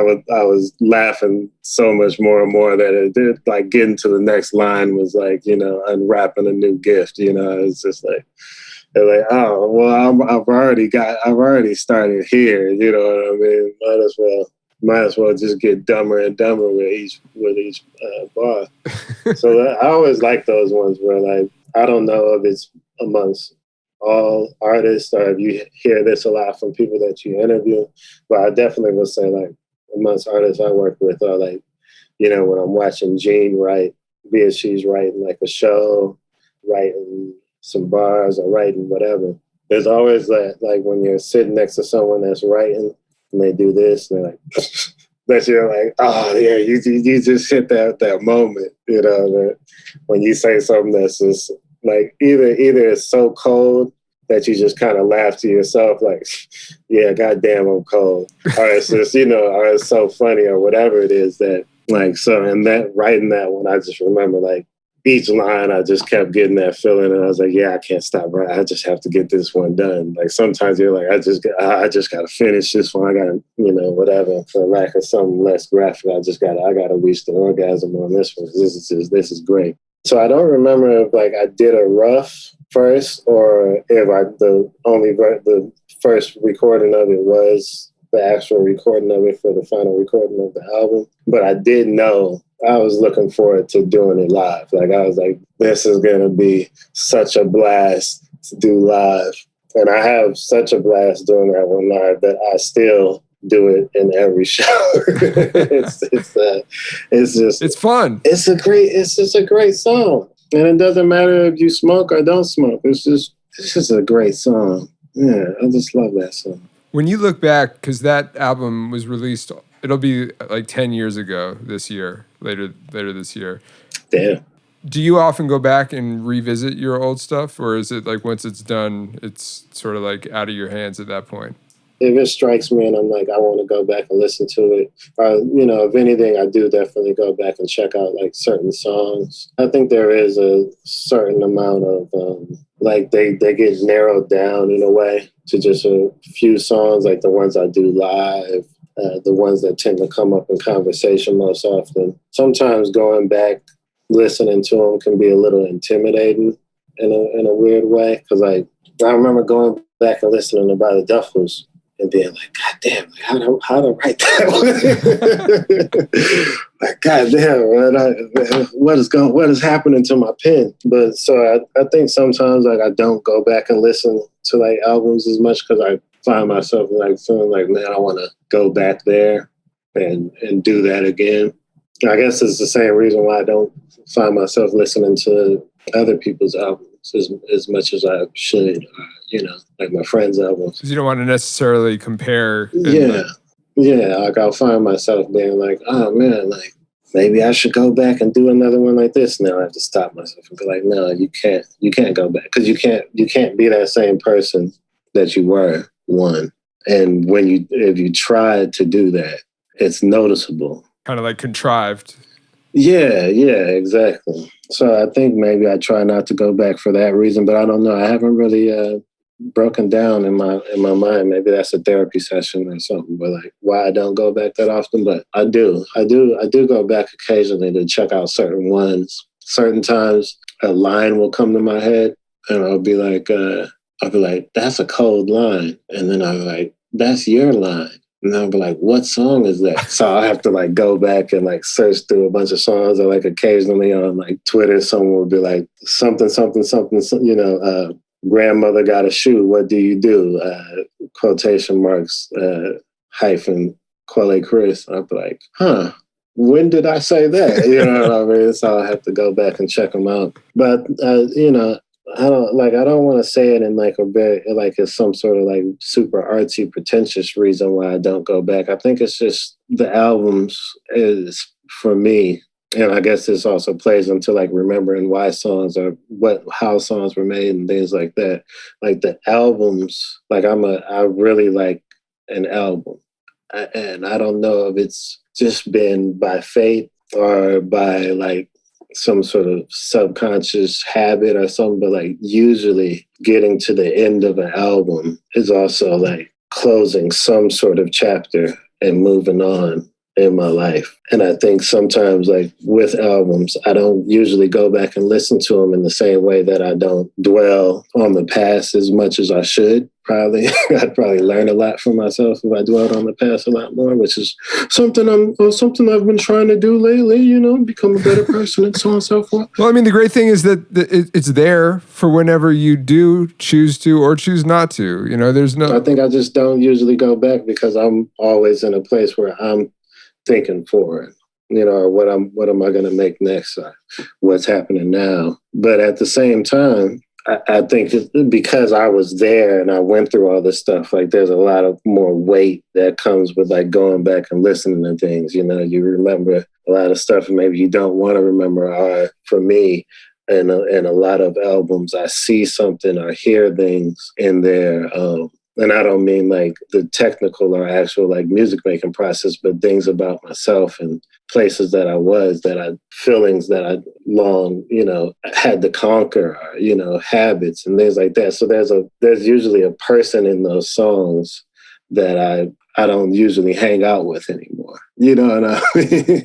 was laughing so much more and more that it did. Like, getting to the next line was like, you know, unwrapping a new gift. You know, it's just like. They're like, oh, well, I've already started here. You know what I mean? Might as well just get dumber and dumber with each bar. So I always like those ones where, like, I don't know if it's amongst all artists or if you hear this a lot from people that you interview, but I definitely would say, like, amongst artists I work with are like, you know, when I'm watching Jean write, be it she's writing like a show, writing some bars or writing whatever. There's always that, like when you're sitting next to someone that's writing and they do this and they're like, that you're like, oh yeah, you just hit that moment, you know, that when you say something that's just like either it's so cold that you just kind of laugh to yourself, like, yeah, goddamn, I'm cold, or it's just, you know, or it's so funny or whatever it is that, like, so in that writing that one, I just remember like each line, I just kept getting that feeling, and I was like, yeah, I can't stop writing. I just have to get this one done. Like sometimes you're like, I just got to finish this one. I got to, you know, whatever, for lack of something less graphic, I got to reach the orgasm on this one. This is great. So I don't remember if like I did a rough first, or if the first recording of it was the actual recording of it for the final recording of the album. But I did know I was looking forward to doing it live. Like I was like, this is going to be such a blast to do live. And I have such a blast doing that one live that I still do it in every show. It's fun. It's just a great song. And it doesn't matter if you smoke or don't smoke. It's just a great song. Yeah, I just love that song. When you look back, because that album was released, it'll be like 10 years ago this year, later this year. Damn. Do you often go back and revisit your old stuff, or is it like once it's done, it's sort of like out of your hands at that point? If it strikes me and I'm like, I want to go back and listen to it, you know, if anything, I do definitely go back and check out like certain songs. I think there is a certain amount of, like they get narrowed down in a way to just a few songs, like the ones I do live, the ones that tend to come up in conversation most often. Sometimes going back, listening to them can be a little intimidating in a weird way. Because like, I remember going back and listening to By the Duffels and being like, God damn, like, how to write that one? Like, God damn, what is happening to my pen? But so I think sometimes like I don't go back and listen to like albums as much because I find myself like feeling like, man, I want to go back there and do that again. I guess it's the same reason why I don't find myself listening to other people's albums as much as I should, you know, like my friends' albums. Because you don't want to necessarily compare. Yeah. Like I'll find myself being like, oh man, like maybe I should go back and do another one like this. Now I have to stop myself and be like, no, you can't go back, because you can't be that same person that you were, one. And if you try to do that, it's noticeable. Kind of like contrived. Yeah, exactly. So I think maybe I try not to go back for that reason, but I don't know. I haven't really broken down in my mind. Maybe that's a therapy session or something, but like why I don't go back that often. But I do go back occasionally to check out certain ones. Certain times a line will come to my head and I'll be like, that's a cold line. And then I'll be like, that's your line. And I'll be like, what song is that? So I have to like go back and like search through a bunch of songs, or like occasionally on like Twitter, someone will be like something, you know, grandmother got a shoe. What do you do? Quotation marks, hyphen, Quelle Chris. I'll be like, when did I say that? You know what I mean? So I have to go back and check them out. But, you know, I don't want to say it in like a very, like it's some sort of like super artsy, pretentious reason why I don't go back. I think it's just the albums is for me. And I guess this also plays into like remembering why songs or how songs were made and things like that. Like the albums, like I really like an album. And I don't know if it's just been by fate or by like some sort of subconscious habit or something, but like usually getting to the end of an album is also like closing some sort of chapter and moving on in my life. And I think sometimes like with albums, I don't usually go back and listen to them in the same way that I don't dwell on the past as much as I should. Probably, I'd probably learn a lot from myself if I dwelled on the past a lot more, which is something I've been trying to do lately, you know, become a better person and so on and so forth. Well, I mean, the great thing is that it's there for whenever you do choose to or choose not to, you know, I think I just don't usually go back because I'm always in a place where I'm thinking forward, or what am I going to make next? Or what's happening now? But at the same time, I think because I was there and I went through all this stuff, like there's a lot of more weight that comes with like going back and listening to things. You remember a lot of stuff and maybe you don't want to remember. Or for me, and a lot of albums, I see something or hear things in there. And I don't mean like the technical or actual like music making process, but things about myself and places that I was, feelings that I long, had to conquer, or, habits and things like that. So there's usually a person in those songs that I don't usually hang out with anymore. You know what I mean?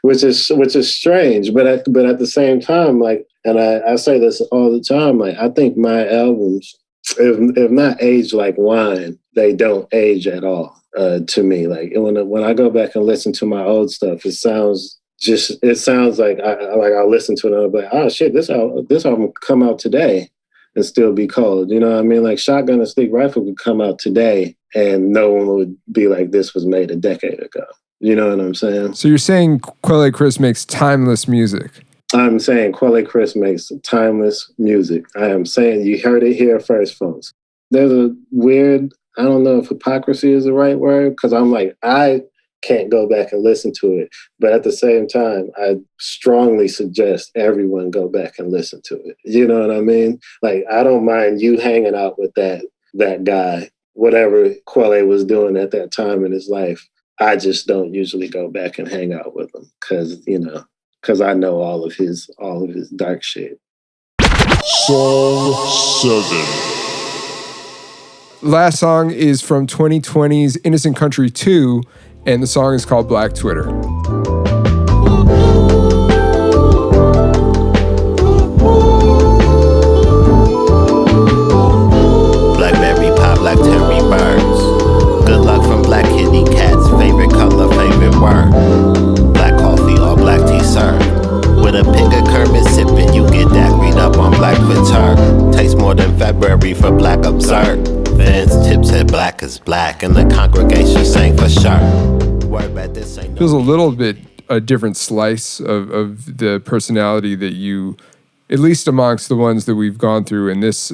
which is strange, but at the same time, like, and I say this all the time, like I think my albums, if not age like wine, they don't age at all to me. Like when I go back and listen to my old stuff, it sounds like I'll listen to it and I'll be like, oh shit, this album could come out today and still be cold. You know what I mean? Like Shotgun and Sleek Rifle could come out today and no one would be like, this was made a decade ago. You know what I'm saying? So you're saying Quelle Chris makes timeless music? I'm saying Quelle Chris makes timeless music. I am saying, you heard it here first, folks. There's a weird, I don't know if hypocrisy is the right word, because I'm like, I can't go back and listen to it. But at the same time, I strongly suggest everyone go back and listen to it. You know what I mean? Like, I don't mind you hanging out with that guy, whatever Quelle was doing at that time in his life. I just don't usually go back and hang out with him because I know all of his dark shit. Song 7. Last song is from 2020's Innocent Country 2, and the song is called Black Twitter. Blackberry pie, black terry birds. Good luck from black kitty cats. Favorite color, favorite word. Black coffee or black tea served. With a pick of Kermit sipping, you get that read up on Black Twitter. Takes more than February for black absurd. Vince Tip said black is black, and the congregation sang for sure. Feels a little bit a different slice of the personality that you, at least amongst the ones that we've gone through in this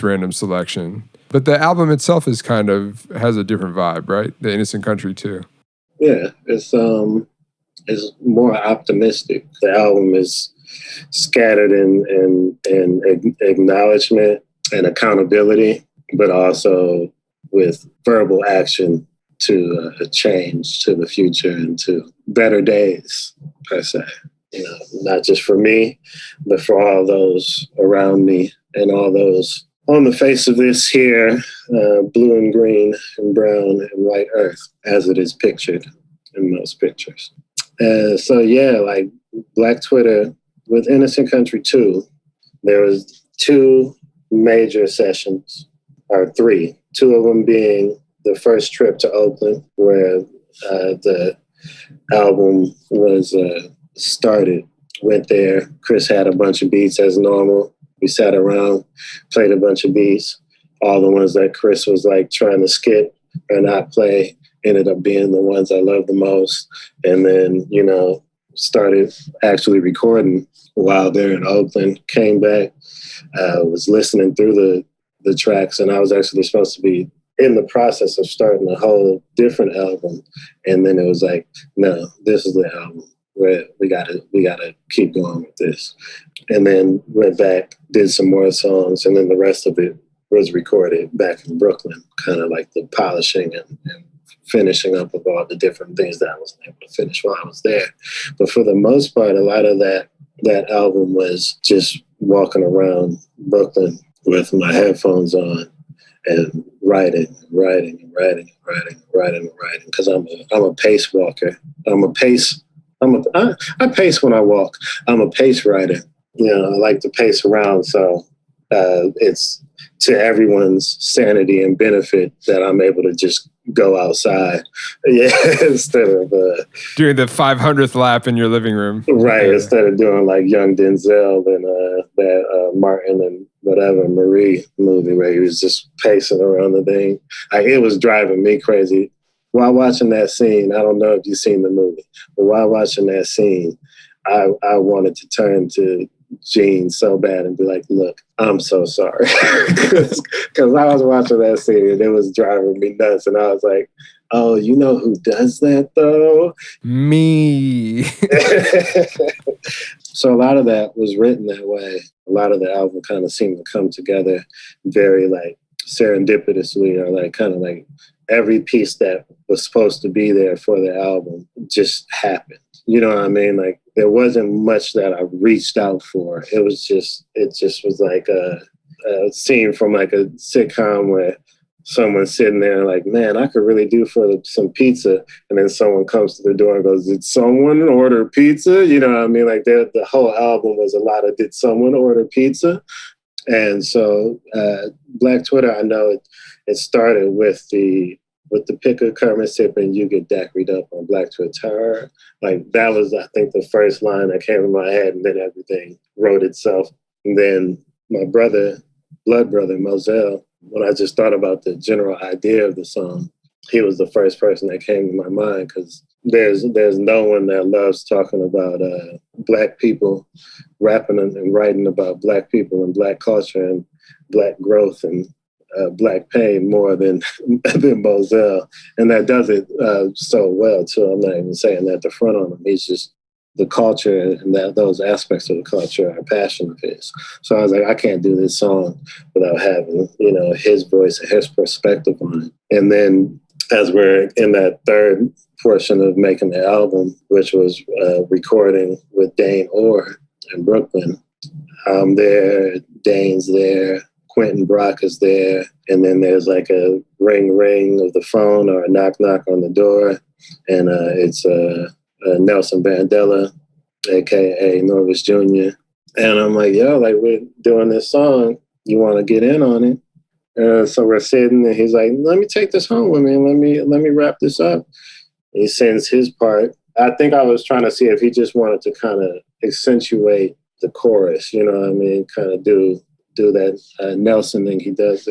random selection. But the album itself is has a different vibe, right? The Innocent Country too. Yeah, it's more optimistic. The album is scattered in acknowledgement and accountability, but also with verbal action to change to the future and to better days, per se. Not just for me, but for all those around me and all those on the face of this here, blue and green and brown and white earth, as it is pictured in most pictures. So yeah, like Black Twitter with Innocent Country 2, there was 2 major sessions, or 3. 2 of them being the first trip to Oakland, where the album was started. Went there. Chris had a bunch of beats as normal. We sat around, played a bunch of beats. All the ones that Chris was like trying to skip or not play ended up being the ones I loved the most. And then, started actually recording while there in Oakland. Came back, was listening through the tracks, and I was actually supposed to be in the process of starting a whole different album. And then it was like, no, this is the album where we gotta keep going with this. And then went back, did some more songs, and then the rest of it was recorded back in Brooklyn, kind of like the polishing and finishing up of all the different things that I was able to finish while I was there. But for the most part, a lot of that album was just walking around Brooklyn with my headphones on and writing. Because I'm a pace walker. I pace when I walk. I'm a pace writer. I like to pace around. So it's to everyone's sanity and benefit that I'm able to just go outside. Yeah, instead of doing the 500th lap in your living room. Right, instead of doing like Young Denzel and that Martin and whatever Marie movie where he was just pacing around the thing. It was driving me crazy while watching that scene, I don't know if you've seen the movie, but while watching that scene, I wanted to turn to Gene so bad and be like, look, I'm so sorry. Because I was watching that scene and it was driving me nuts. And I was like, oh, you know who does that though? Me. So a lot of that was written that way. A lot of the album kind of seemed to come together very like serendipitously, or like kind of like every piece that was supposed to be there for the album just happened. You know what I mean? Like there wasn't much that I reached out for. It just was like a scene from like a sitcom where someone's sitting there like, man, I could really do for some pizza. And then someone comes to the door and goes, did someone order pizza? You know what I mean? Like the whole album was a lot of, did someone order pizza? And so Black Twitter, I know it started with the pick a Kermit sip and you get daiquied up on Black Twitter. Like that was, I think, the first line that came in my head, and then everything wrote itself. And then my brother, blood brother, Moselle, when I just thought about the general idea of the song, he was the first person that came to my mind, because there's no one that loves talking about Black people, rapping and writing about Black people and Black culture and Black growth and Black pain more than Moselle. And that does it so well too. I'm not even saying that to front on him. He's just, the culture and those aspects of the culture are a passion of his. So I was like, I can't do this song without having, you know, his voice and his perspective on it. And then as we're in that third portion of making the album, which was recording with Dane Orr in Brooklyn, I'm there, Dane's there, Quentin Brock is there, and then there's like a ring of the phone or a knock on the door, and it's Nelson Bandela, aka Norvis Jr. And I'm like, yo, like we're doing this song, you want to get in on it? So we're sitting, and he's like, let me take this home with me, and let me wrap this up. He sends his part. I think I was trying to see if he just wanted to kind of accentuate the chorus, you know what I mean, kind of do that Nelson thing he does,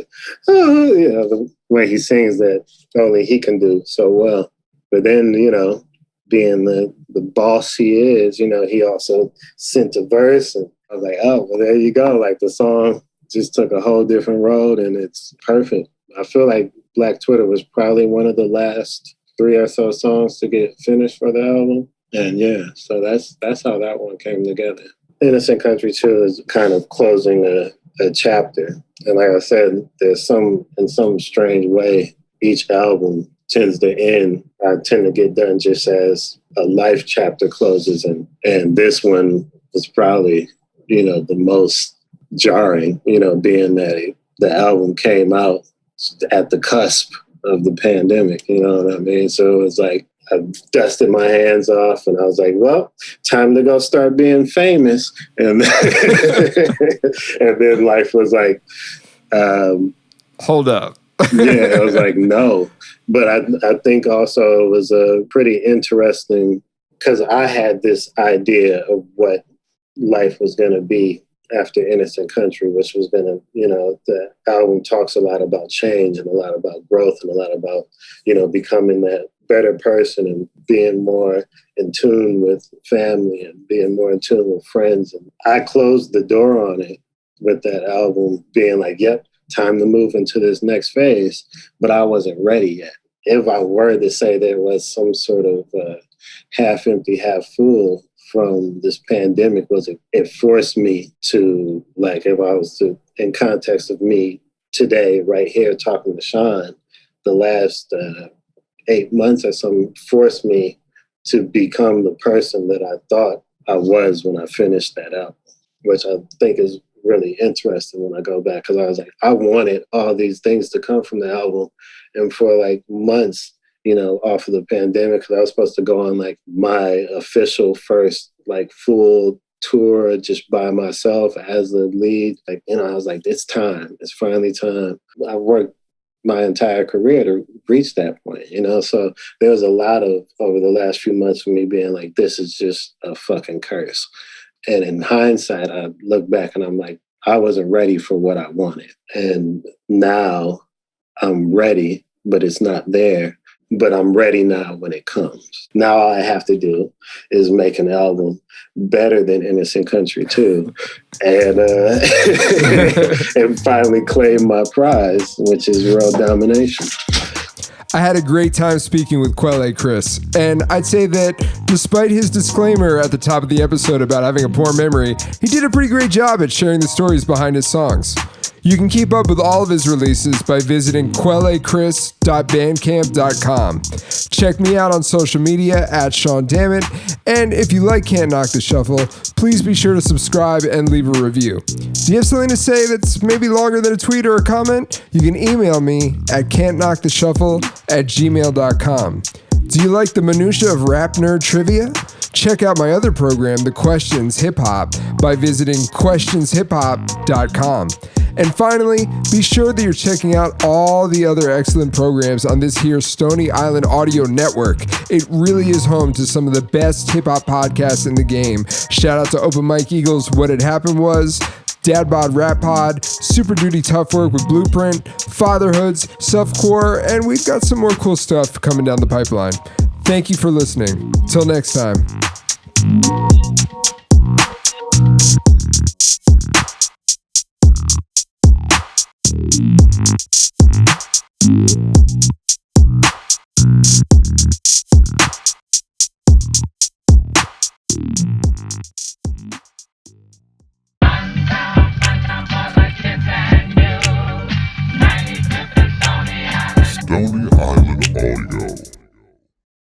you know, the way he sings that only he can do so well. But then, you know, being the boss he is, you know, he also sent a verse, and I was like, oh, well, there you go. Like the song just took a whole different road, and it's perfect. I feel like Black Twitter was probably one of the last 3 or so songs to get finished for the album. And yeah, so that's how that one came together. Innocent Country 2 is kind of closing a chapter. And like I said, there's in some strange way, each album tends to end. I tend to get done just as a life chapter closes. And this one was probably, you know, the most jarring, you know, being that the album came out at the cusp of the pandemic, you know what I mean? So it was like, I dusted my hands off and I was like, well, time to go start being famous. And and then life was like, hold up. Yeah, I was like, no. But I think also it was a pretty interesting, because I had this idea of what life was going to be after Innocent Country, which was going to, you know, the album talks a lot about change and a lot about growth and a lot about, you know, becoming that better person and being more in tune with family and being more in tune with friends. And I closed the door on it with that album being like, yep, time to move into this next phase. But I wasn't ready yet. If I were to say there was some sort of half empty, half full from this pandemic, was it forced me to, like, if I was to, in context of me today, right here talking to Sean, the last 8 months or something forced me to become the person that I thought I was when I finished that album, which I think is really interesting when I go back, because I was like, I wanted all these things to come from the album. And for like months, you know, off of the pandemic, because I was supposed to go on like my official first like full tour just by myself as the lead. Like, you know, I was like, it's time. It's finally time. I worked my entire career to reach that point, you know? So there was a lot of, over the last few months, for me being like, this is just a fucking curse. And in hindsight, I look back and I'm like, I wasn't ready for what I wanted. And now I'm ready, but it's not there. but I'm ready now when it comes. Now all I have to do is make an album better than Innocent Country 2 and and finally claim my prize, which is world domination. I had a great time speaking with Quelle Chris, and I'd say that despite his disclaimer at the top of the episode about having a poor memory, he did a pretty great job at sharing the stories behind his songs. You can keep up with all of his releases by visiting quellecris.bandcamp.com. Check me out on social media at Sean Dammit, and if you like Can't Knock the Shuffle, please be sure to subscribe and leave a review. Do you have something to say that's maybe longer than a tweet or a comment? You can email me at can'tknocktheshuffle@gmail.com. Do you like the minutia of rap nerd trivia? Check out my other program, The Questions Hip Hop, by visiting questionshiphop.com. And finally, be sure that you're checking out all the other excellent programs on this here Stony Island Audio Network. It really is home to some of the best hip-hop podcasts in the game. Shout out to Open Mike Eagle's What Had Happened Was, Dad Bod Rap Pod, Super Duty Tough Work with Blueprint, Fatherhoods, Selfcore, and we've got some more cool stuff coming down the pipeline. Thank you for listening. Till next time. Stony Island Audio.